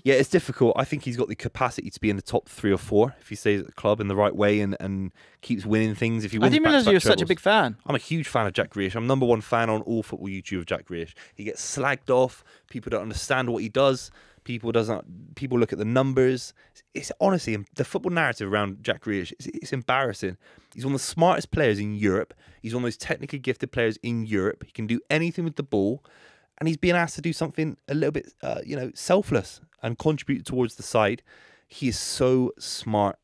Yeah, it's difficult. I think he's got the capacity to be in the top 3 or 4 if he stays at the club in the right way and keeps winning things. If he wins, I didn't realise you were such a big fan. I'm a huge fan of Jack Grealish. I'm number 1 fan on all football YouTube of Jack Grealish. He gets slagged off. People don't understand what he does. People look at the numbers. It's honestly the football narrative around Jack Grealish. It's embarrassing. He's one of the smartest players in Europe. He's one of those technically gifted players in Europe. He can do anything with the ball, and he's being asked to do something a little bit, selfless and contribute towards the side. He is so smart.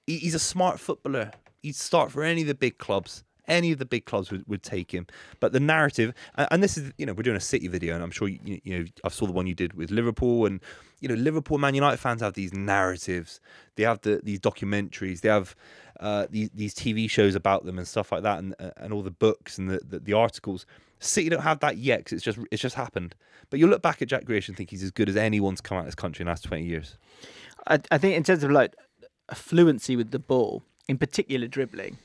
He's a smart footballer. He'd start for any of the big clubs. Any of the big clubs would take him. But the narrative, and this is, we're doing a City video, and I'm sure I saw the one you did with Liverpool, and Liverpool and Man United fans have these narratives. They have these documentaries. They have these TV shows about them and stuff like that, and all the books and the articles. City don't have that yet because it's just happened. But you'll look back at Jack Grealish and think he's as good as anyone's come out of this country in the last 20 years. I think in terms of like a fluency with the ball, in particular dribbling,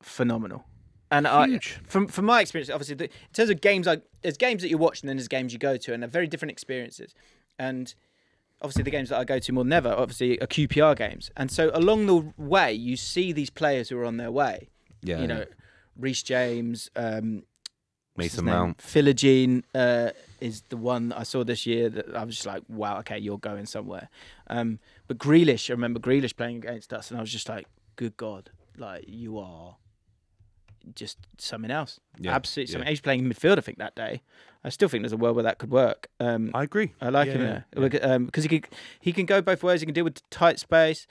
phenomenal. And Huge. from my experience, obviously, in terms of games, there's games that you watch and then there's games you go to, and they're very different experiences. And obviously, the games that I go to more than ever, obviously, are QPR games. And so along the way, you see these players who are on their way. Yeah, you know, Reece James, Mason Mount, Philogene is the one that I saw this year that I was just like, wow, okay, you're going somewhere. But Grealish, I remember Grealish playing against us, and I was just like, good God, like you are just something else. Yeah, Absolutely something. yeah. He's playing midfield, I think, that day. I still think there's a world where that could work. I agree. I like him there because he can go both ways. He can deal with tight space,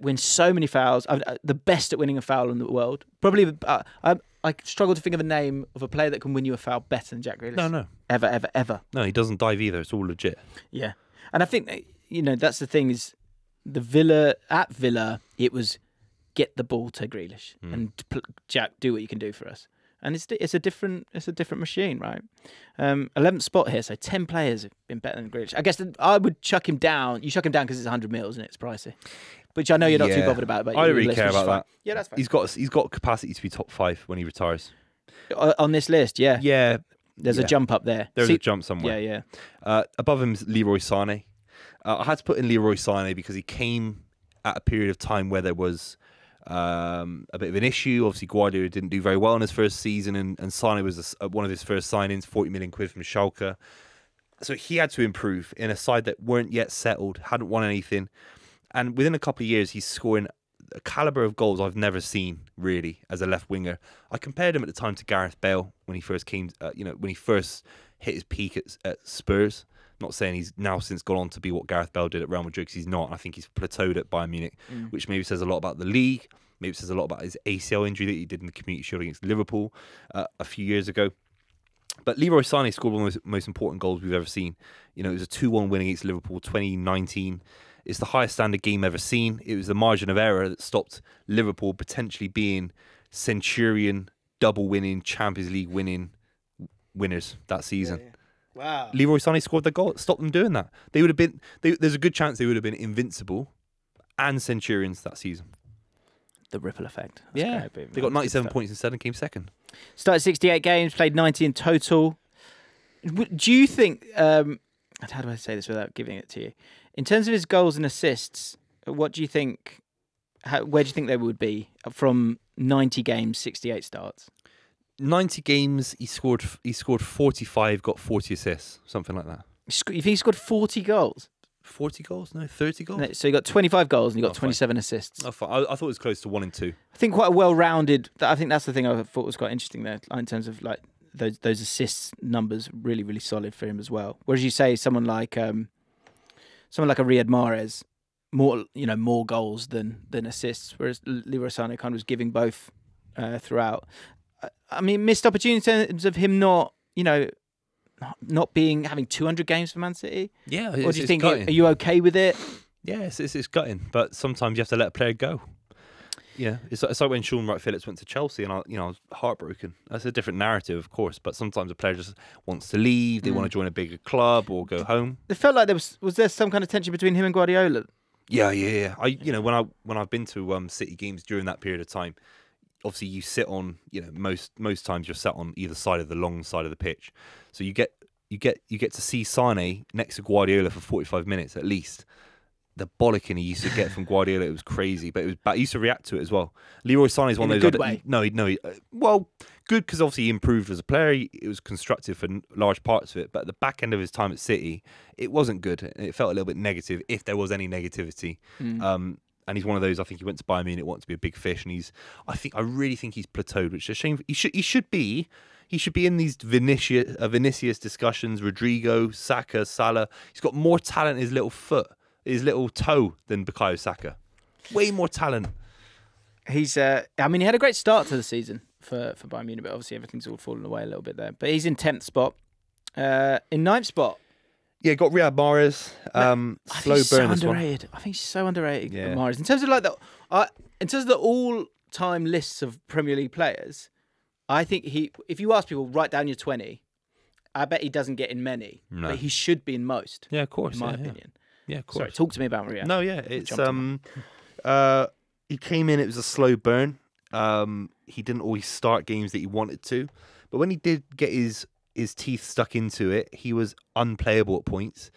win so many fouls. The best at winning a foul in the world. Probably, I struggle to think of a name of a player that can win you a foul better than Jack Grealish. No. Ever. No, he doesn't dive either. It's all legit. Yeah, and I think that's the thing is at Villa it was get the ball to Grealish and Jack, do what you can do for us. And it's a different machine, right? 11th spot here, so 10 players have been better than Grealish. I guess I would chuck him down. You chuck him down because it's 100 mils and it's pricey, which I know you're not too bothered about. But I don't really care about that. Yeah, that's fine. He's got capacity to be top 5 when he retires. On this list, yeah. Yeah, There's a jump up there. There's a jump somewhere. Yeah. Above him is Leroy Sané. I had to put in Leroy Sané because he came at a period of time where there was a bit of an issue. Obviously, Guardiola didn't do very well in his first season, and Sané was one of his first signings, 40 million quid from Schalke. So he had to improve in a side that weren't yet settled, hadn't won anything. And within a couple of years, he's scoring a calibre of goals I've never seen, really, as a left winger. I compared him at the time to Gareth Bale when he first came, when he first hit his peak at Spurs. Not saying he's now since gone on to be what Gareth Bale did at Real Madrid, because he's not. I think he's plateaued at Bayern Munich, which maybe says a lot about the league. Maybe it says a lot about his ACL injury that he did in the Community Shield against Liverpool a few years ago. But Leroy Sané scored one of the most important goals we've ever seen. It was a 2-1 win against Liverpool 2019. It's the highest standard game ever seen. It was the margin of error that stopped Liverpool potentially being Centurion double winning, Champions League winning winners that season. Yeah. Wow. Leroy Sané scored the goal. Stop them doing that. They would have been. There's a good chance they would have been invincible and Centurions that season. The ripple effect. That's great. They got 97 points instead and came second. Started 68 games, played 90 in total. Do you think? How do I say this without giving it to you? In terms of his goals and assists, what do you think? Where do you think they would be from 90 games, 68 starts? 90 games, he scored 45, got 40 assists, something like that. You think he scored 40 goals? 40 goals? No, 30 goals? No, so he got 25 goals and he got 27 assists. I thought it was close to 1 and 2. I think quite a well-rounded. I think that's the thing I thought was quite interesting there in terms of like those assists numbers, really, really solid for him as well. Whereas you say someone like a Riyad Mahrez, more goals than assists, whereas Leroy Sané kind of was giving both throughout. I mean, missed opportunity in terms of him not having 200 games for Man City. Yeah, or do you think? Are you okay with it? Yeah, it's gutting, but sometimes you have to let a player go. Yeah, it's like when Sean Wright-Phillips went to Chelsea, and I was heartbroken. That's a different narrative, of course, but sometimes a player just wants to leave. They want to join a bigger club or go home. It felt like was there some kind of tension between him and Guardiola? Yeah. When I've been to City games during that period of time, obviously you sit on, most times you're sat on either side of the long side of the pitch, so you get to see Sané next to Guardiola for 45 minutes at least. The bollocking he used to get from Guardiola, it was crazy, but it was bad. He used to react to it as well. Leroy Sané is one of those. Good way. Well, good because obviously he improved as a player. It was constructive for large parts of it, but at the back end of his time at City, it wasn't good. It felt a little bit negative, if there was any negativity. And he's one of those. I think he went to Bayern Munich, wanted to be a big fish, and I really think he's plateaued, which is a shame. He should be in these Vinicius discussions. Rodrigo, Saka, Salah. He's got more talent in his little foot, his little toe, than Bukayo Saka. Way more talent. He had a great start to the season for Bayern Munich, but obviously everything's all fallen away a little bit there. But he's in 10th spot. In 9th spot. Yeah, got Riyad Mahrez. Slow burn this one. I think he's so underrated. Yeah. Mahrez. In terms of the all-time lists of Premier League players, I think if you ask people, write down your 20, I bet he doesn't get in many. No. But he should be in most. Yeah, of course. In my opinion. Yeah, of course. Sorry, talk to me about Riyad. No, yeah, it's he came in. It was a slow burn. he didn't always start games that he wanted to, but when he did get his teeth stuck into it, he was unplayable at points.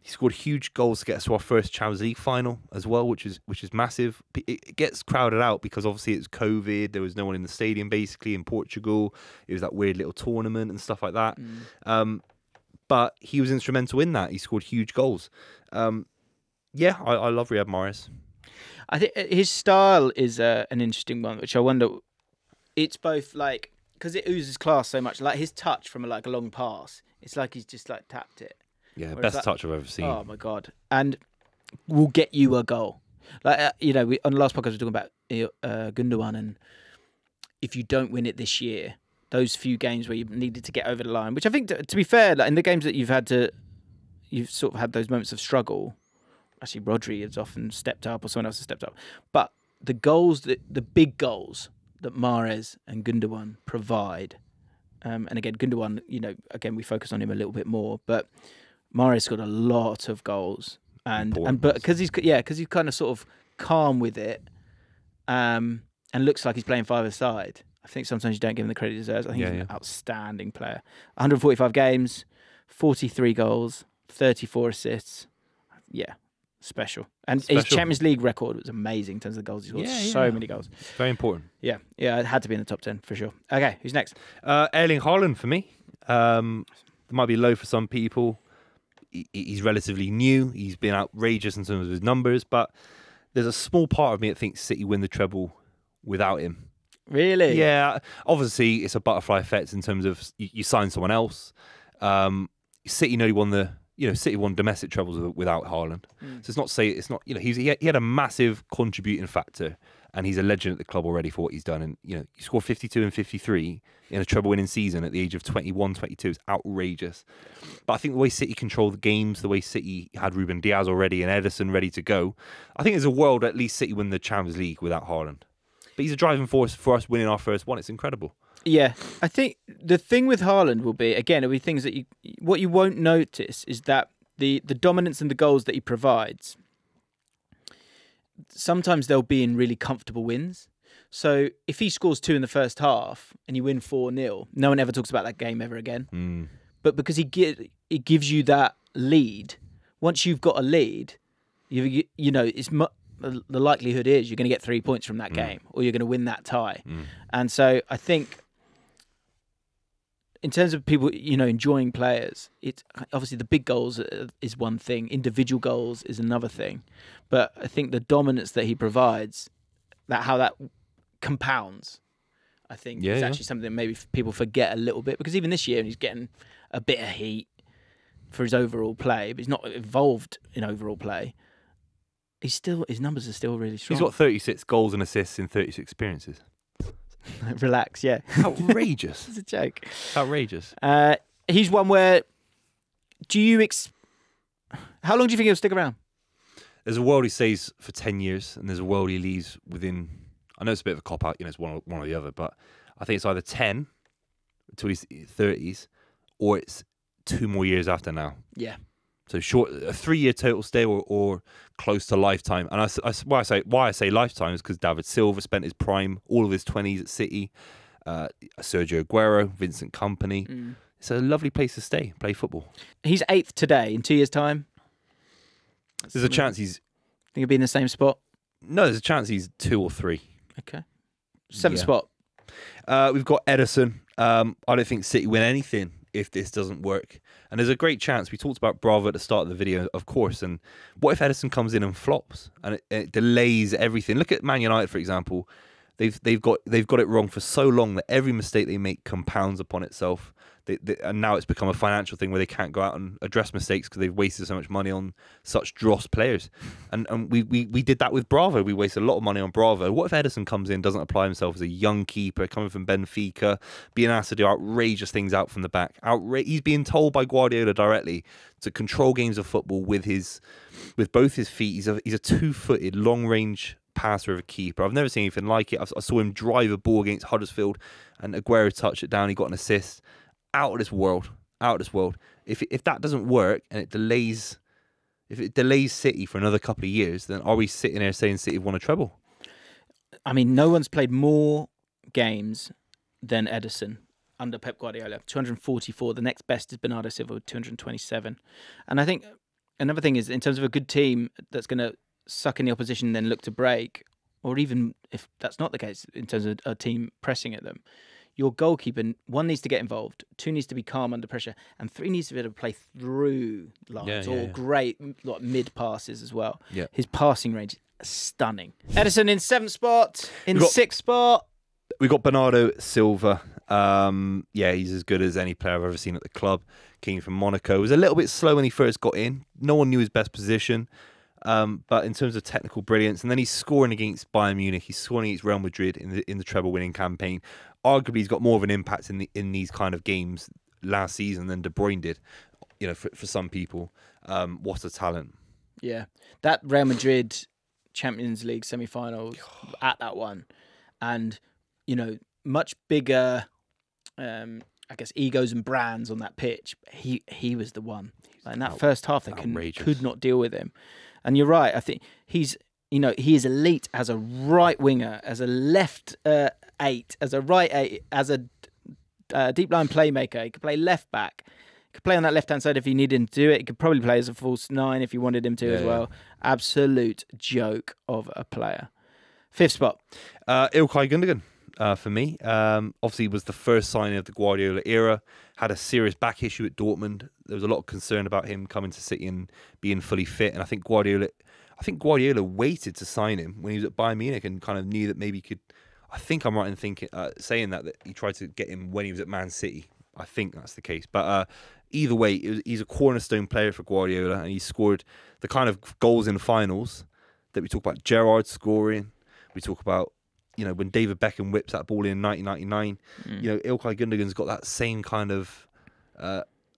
He scored huge goals to get us to our first Champions League final as well, which is massive. It gets crowded out because obviously it's COVID. There was no one in the stadium basically in Portugal. It was that weird little tournament and stuff like that. But he was instrumental in that. He scored huge goals. I love Riyad Mahrez. I think his style is an interesting one, which I wonder. It's both like, because it oozes class so much. Like his touch from a long pass, it's like he's just like tapped it. Yeah, Whereas best touch I've ever seen. Oh my god! And will get you a goal. Like we on the last podcast we were talking about Gundogan, and if you don't win it this year, those few games where you needed to get over the line, which I think to be fair, like in the games that you've sort of had those moments of struggle. Actually, Rodri has often stepped up, or someone else has stepped up. But the big goals that Mahrez and Gundogan provide, and again, Gundogan, again we focus on him a little bit more, but Mahrez got a lot of goals, but because he's kind of sort of calm with it, and looks like he's playing five-a-side. I think sometimes you don't give him the credit he deserves. I think he's an outstanding player. 145 games, 43 goals, 34 assists. Yeah. Special. And his Champions League record was amazing in terms of the goals he scored. So many goals. Very important. Yeah, it had to be in the top 10 for sure. Okay, who's next? Erling Haaland for me. It might be low for some people. He's relatively new. He's been outrageous in terms of his numbers, but there's a small part of me that thinks City win the treble without him. Really? Yeah. Obviously, it's a butterfly effect in terms of you sign someone else. City nearly won City won domestic trebles without Haaland. So he had a massive contributing factor, and he's a legend at the club already for what he's done. And he scored 52 and 53 in a treble-winning season at the age of 21, 22 is outrageous. But I think the way City controlled the games, the way City had Ruben Diaz already and Ederson ready to go, I think there's a world at least City win the Champions League without Haaland. But he's a driving force for us winning our first one. It's incredible. Yeah, I think the thing with Haaland will be things that what you won't notice is that the dominance and the goals that he provides, sometimes they'll be in really comfortable wins. So if he scores 2 in the first half and you win 4-0, no one ever talks about that game ever again. But because it gives you that lead, once you've got a lead, the likelihood is you're going to get 3 points from that game, or you're going to win that tie. And so I think, in terms of people, enjoying players, it's obviously the big goals is one thing, individual goals is another thing, but I think the dominance that he provides, how that compounds, I think is actually something that maybe people forget a little bit, because even this year he's getting a bit of heat for his overall play, but he's not involved in overall play. His numbers are still really strong. He's got 36 goals and assists in 36 appearances. Relax, yeah. Outrageous. It's a joke. Outrageous. He's one where, how long do you think he'll stick around? There's a world he stays for 10 years, and there's a world he leaves within, I know it's a bit of a cop-out, it's one or the other, but I think it's either 10 to his 30s, or it's 2 more years after now. Yeah. So short, a 3-year total stay or close to lifetime. And why I say lifetime is because David Silva spent his prime, all of his 20s at City. Sergio Aguero, Vincent Kompany. It's a lovely place to stay, play football. He's 8th today. In 2 years' time, there's a chance he's... Think he'll be in the same spot? No, there's a chance he's 2 or 3. Okay. 7th spot. We've got Ederson. I don't think City win anything if this doesn't work. And there's a great chance. We talked about Bravo at the start of the video, of course. And what if Ederson comes in and flops and it delays everything? Look at Man United, for example. They've got it wrong for so long that every mistake they make compounds upon itself. And now it's become a financial thing where they can't go out and address mistakes because they've wasted so much money on such dross players. And we did that with Bravo. We wasted a lot of money on Bravo. What if Ederson comes in, doesn't apply himself as a young keeper, coming from Benfica, being asked to do outrageous things out from the back? He's being told by Guardiola directly to control games of football with both his feet. He's a 2-footed, long-range passer of a keeper. I've never seen anything like it. I saw him drive a ball against Huddersfield and Aguero touched it down. He got an assist. Out of this world. If that doesn't work and it delays City for another couple of years, then are we sitting there saying City have won a treble? I mean, no one's played more games than Ederson under Pep Guardiola. 244. The next best is Bernardo Silva with 227. And I think another thing is, in terms of a good team that's going to suck in the opposition and then look to break, or even if that's not the case, in terms of a team pressing at them, your goalkeeper, 1, needs to get involved, 2, needs to be calm under pressure, and 3, needs to be able to play through lines great like mid passes as well. Yeah. His passing range is stunning. Ederson in 7th spot, in 6th spot. We got Bernardo Silva. He's as good as any player I've ever seen at the club. Came from Monaco. Was a little bit slow when he first got in. No one knew his best position. But in terms of technical brilliance, and then he's scoring against Bayern Munich. He's scoring against Real Madrid in the treble-winning campaign. Arguably, he's got more of an impact in these kind of games last season than De Bruyne did. You know, for some people, what a talent! Yeah, that Real Madrid Champions League semi-final at that one, and much bigger, I guess, egos and brands on that pitch. He was the one. Like in that first half, they could not deal with him. And you're right. I think he is elite as a right winger, as a left 8, as a right 8, as a deep line playmaker. He could play left back. He could play on that left hand side if he needed him to do it. He could probably play as a false 9 if you wanted him to as well. Absolute joke of a player. 5th spot. Ilkay Gundogan. For me, obviously was the first signing of the Guardiola era. Had a serious back issue at Dortmund. There was a lot of concern about him coming to City and being fully fit. And I think Guardiola waited to sign him when he was at Bayern Munich and kind of knew that maybe he could. I think I'm right in thinking saying that he tried to get him when he was at Man City. I think that's the case. But either way, he's a cornerstone player for Guardiola, and he scored the kind of goals in finals that we talk about. Gerrard scoring. We talk about. When David Beckham whips that ball in 1999, Ilkay Gundogan's got that same kind of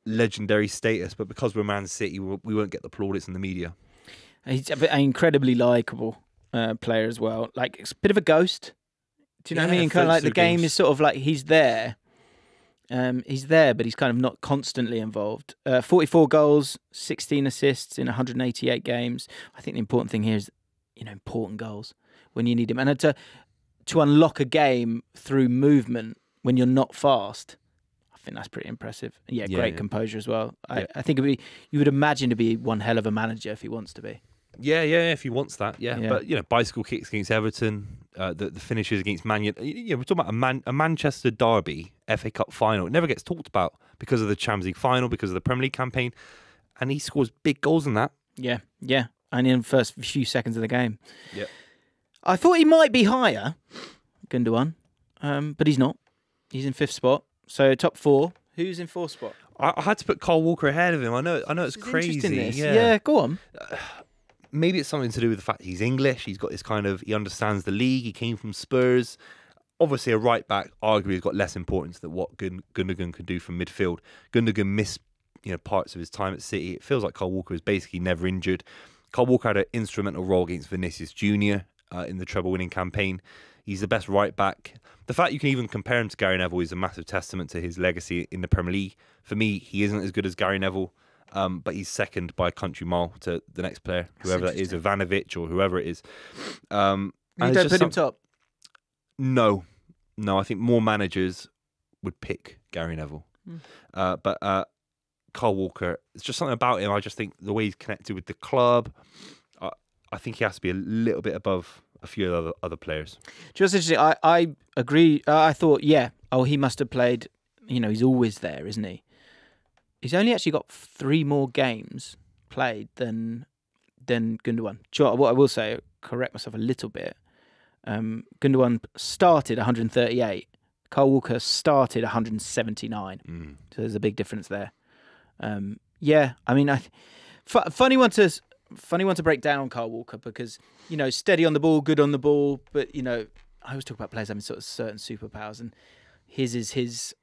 legendary status, but because we're Man City, we won't get the plaudits in the media. He's an incredibly likeable player as well. Like, it's a bit of a ghost. Do you know what I mean? Kind of like the game is sort of like he's there. He's there, but he's kind of not constantly involved. 44 goals, 16 assists in 188 games. I think the important thing here is, important goals when you need them. And to unlock a game through movement when you're not fast, I think that's pretty impressive. Yeah, great composure as well. I think you would imagine to be one hell of a manager if he wants to be. Yeah, if he wants that, But bicycle kicks against Everton, the finishes against Man United. We're talking about a Manchester derby, FA Cup final. It never gets talked about because of the Champions League final, because of the Premier League campaign, and he scores big goals in that. Yeah, and in the first few seconds of the game. Yeah. I thought he might be higher, Gundogan, but he's not. He's in 5th spot. So top 4. Who's in 4th spot? I had to put Kyle Walker ahead of him. I know it's crazy. Yeah, go on. Maybe it's something to do with the fact he's English. He's got this he understands the league. He came from Spurs. Obviously, a right back arguably has got less importance than what Gundogan could do from midfield. Gundogan missed parts of his time at City. It feels like Kyle Walker was basically never injured. Kyle Walker had an instrumental role against Vinicius Junior in the treble-winning campaign. He's the best right back. The fact you can even compare him to Gary Neville is a massive testament to his legacy in the Premier League. For me, he isn't as good as Gary Neville, but he's second by a country mile to the next player, whoever that is, Ivanovic or whoever it is. You don't put him top? No. I think more managers would pick Gary Neville. But Kyle Walker, it's just something about him. I just think the way he's connected with the club, I think he has to be a little bit above a few other players. Just interesting. I agree. I thought, he must have played. He's always there, isn't he? He's only actually got 3 more games played than Gundogan. What I will say, correct myself a little bit. Gundogan started 138. Kyle Walker started 179. So there's a big difference there. Funny one to break down Kyle Walker because, steady on the ball, good on the ball, but, I always talk about players having sort of certain superpowers, and his is his,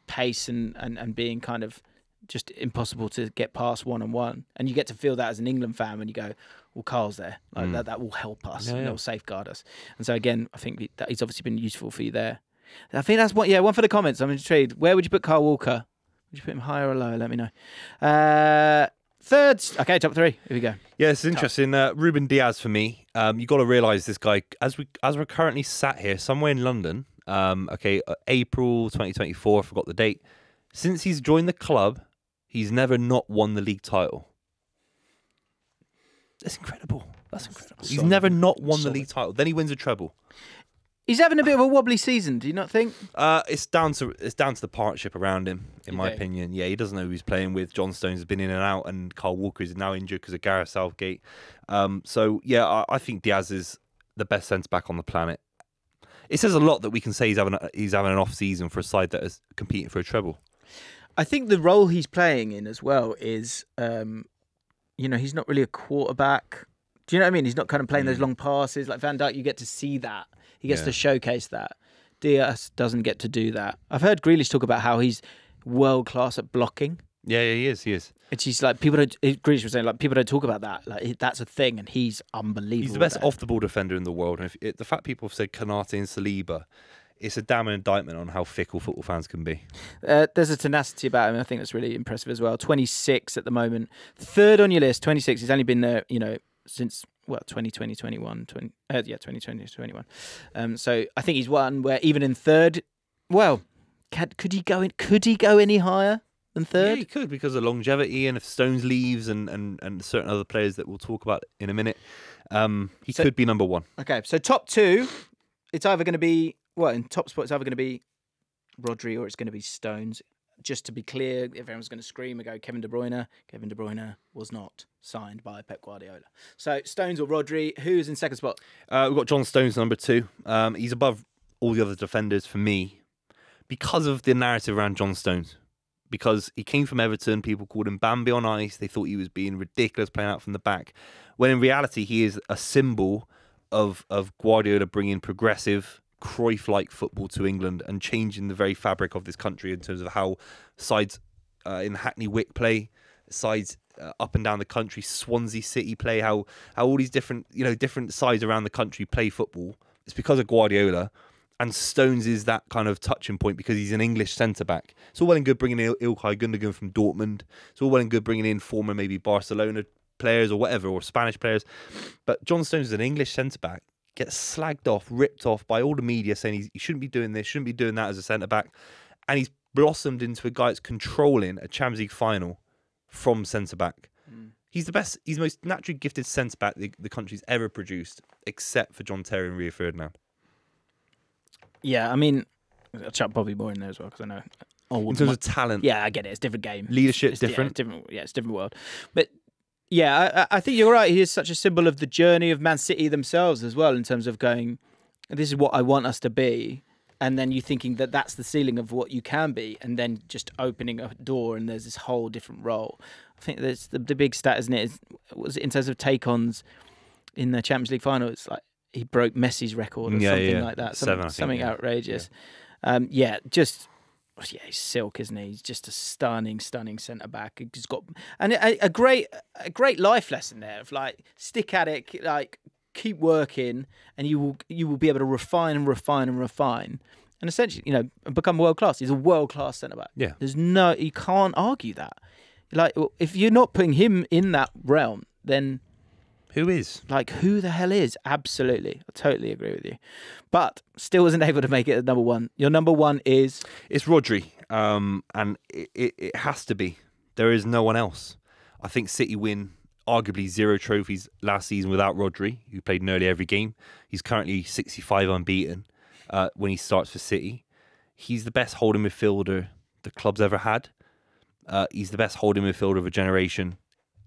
pace and being kind of just impossible to get past one-on-one. And you get to feel that as an England fan when you go, well, Carl's there. Like that will help us and it'll safeguard us. And so, again, I think that he's obviously been useful for you there. I think that's one for the comments. I'm intrigued. Where would you put Kyle Walker? Would you put him higher or lower? Let me know. Third. Okay, top 3. Here we go. Yeah, it's interesting. Ruben Diaz for me. You got to realise this guy, as we're currently sat here somewhere in London, Okay, April 2024. I forgot the date. Since he's joined the club, he's never not won the league title. That's incredible. That's incredible. He's never not won the league title. Then he wins a treble. He's having a bit of a wobbly season. Do you not think? It's down to the partnership around him, in my opinion. Yeah, he doesn't know who he's playing with. John Stones has been in and out, and Carl Walker is now injured because of Gareth Southgate. So yeah, I think Diaz is the best centre back on the planet. It says a lot that we can say he's having an off season for a side that is competing for a treble. I think the role he's playing in as well is, he's not really a quarterback. Do you know what I mean? He's not kind of playing those long passes like Van Dijk. You get to see that. He gets to showcase that. Diaz doesn't get to do that. I've heard Grealish talk about how he's world class at blocking. Yeah, he is. And she's like, Grealish was saying, like, people don't talk about that. Like, that's a thing, and he's unbelievable. He's the best off-the-ball defender in the world. And the fact people have said Konate and Saliba, it's a damning indictment on how fickle football fans can be. There's a tenacity about him. I think that's really impressive as well. 26 at the moment. Third on your list, 26. He's only been there, since... 2020, 2021. So I think he's one where even in third, could he go in? Could he go any higher than third? Yeah, he could because of longevity, and if Stones leaves and certain other players that we'll talk about in a minute, he could be number one. Okay, so top two, it's either going to be in top spot. It's either going to be Rodri or it's going to be Stones. Just to be clear, everyone's going to scream and go Kevin De Bruyne. Kevin De Bruyne was not signed by Pep Guardiola. So Stones or Rodri, who's in second spot? We've got John Stones number 2. He's above all the other defenders for me because of the narrative around John Stones. Because he came from Everton, people called him Bambi on ice. They thought he was being ridiculous playing out from the back. When in reality, he is a symbol of Guardiola bringing progressive, Cruyff-like football to England and changing the very fabric of this country in terms of how sides in Hackney Wick play, sides up and down the country, Swansea City play, how all these different sides around the country play football. It's because of Guardiola, and Stones is that kind of touching point because he's an English centre-back. It's all well and good bringing in Ilkay Gundogan from Dortmund. It's all well and good bringing in former maybe Barcelona players or whatever, or Spanish players. But John Stones is an English centre-back, gets slagged off, ripped off by all the media saying he shouldn't be doing this, shouldn't be doing that as a centre-back. And he's blossomed into a guy that's controlling a Champions League final from centre-back. He's the best, he's the most naturally gifted centre-back the country's ever produced, except for John Terry and Rio Ferdinand. Yeah, I mean, I'll chuck Bobby Moore in there as well, because I know... in terms of talent. Yeah, I get it. It's a different game. Leadership's different. Yeah, it's a different world. But... yeah, I think you're right. He is such a symbol of the journey of Man City themselves as well, in terms of going, this is what I want us to be. And then you thinking that that's the ceiling of what you can be, and then just opening a door and there's this whole different role. I think there's the big stat, isn't it? Was it in terms of take-ons in the Champions League final? It's like he broke Messi's record or something like that. Something outrageous. Yeah. He's silk, isn't he? He's just a stunning centre back. He's got a great life lesson there of like stick at it, like keep working, and you will be able to refine, and essentially, become world class. He's a world class centre back. Yeah, you can't argue that. Like, if you're not putting him in that realm, then who is? Like, who the hell is? Absolutely. I totally agree with you. But still wasn't able to make it at number one. Your number one is? It's Rodri. And it has to be. There is no one else. I think City win arguably 0 trophies last season without Rodri, who played nearly every game. He's currently 65 unbeaten when he starts for City. He's the best holding midfielder the club's ever had. He's the best holding midfielder of a generation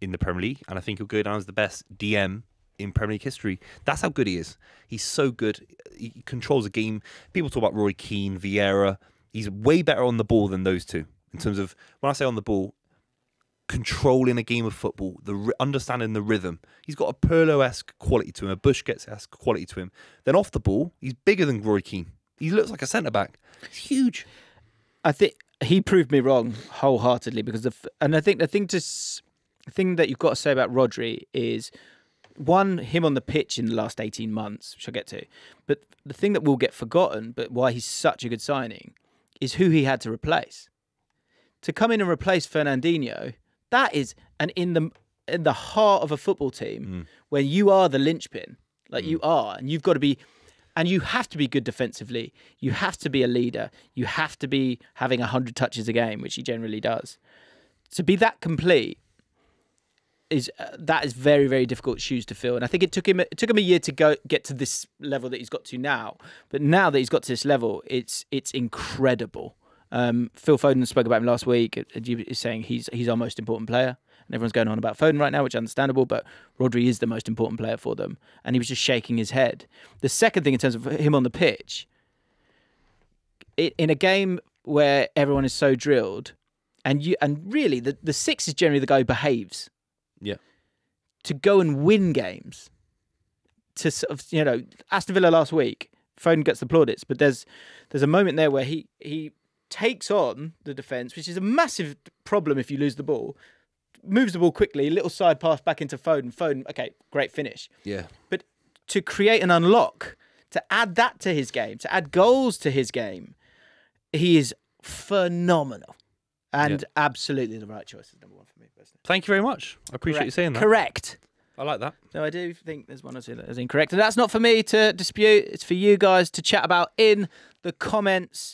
in the Premier League, and I think he'll go down as the best DM in Premier League history. That's how good he is. He's so good. He controls a game. People talk about Roy Keane, Vieira. He's way better on the ball than those two. In terms of, when I say on the ball, controlling a game of football, understanding the rhythm. He's got a Pirlo-esque quality to him, a Busquets-esque quality to him. Then off the ball, he's bigger than Roy Keane. He looks like a centre-back. He's huge. I think he proved me wrong wholeheartedly, because and I think the thing that you've got to say about Rodri is, one, him on the pitch in the last 18 months, which I'll get to. But the thing that will get forgotten, but why he's such a good signing, is who he had to replace. To come in and replace Fernandinho, that is, and in the heart of a football team, where you are the linchpin, like you are, and you've got to be, And you have to be good defensively. You have to be a leader. You have to be having 100 touches a game, which he generally does. To be that complete is very, very difficult shoes to fill. And I think it took him a year to get to this level that he's got to now. But now that he's got to this level, it's incredible. Phil Foden spoke about him last week. He's saying he's our most important player. And everyone's going on about Foden right now, which is understandable, but Rodri is the most important player for them. And he was just shaking his head. The second thing in terms of him on the pitch, in a game where everyone is so drilled, and really the six is generally the guy who behaves. Yeah. To go and win games, to sort of, Aston Villa last week, Foden gets the plaudits, but there's a moment there where he takes on the defence, which is a massive problem if you lose the ball. Moves the ball quickly, little side pass back into Foden. Foden, okay, great finish. Yeah. But to create an unlock, to add that to his game, to add goals to his game, he is phenomenal. And absolutely the right choice is number one for me, personally. Thank you very much. I appreciate you saying that. Correct. I like that. No, I do think there's one or two that is incorrect. And that's not for me to dispute. It's for you guys to chat about in the comments.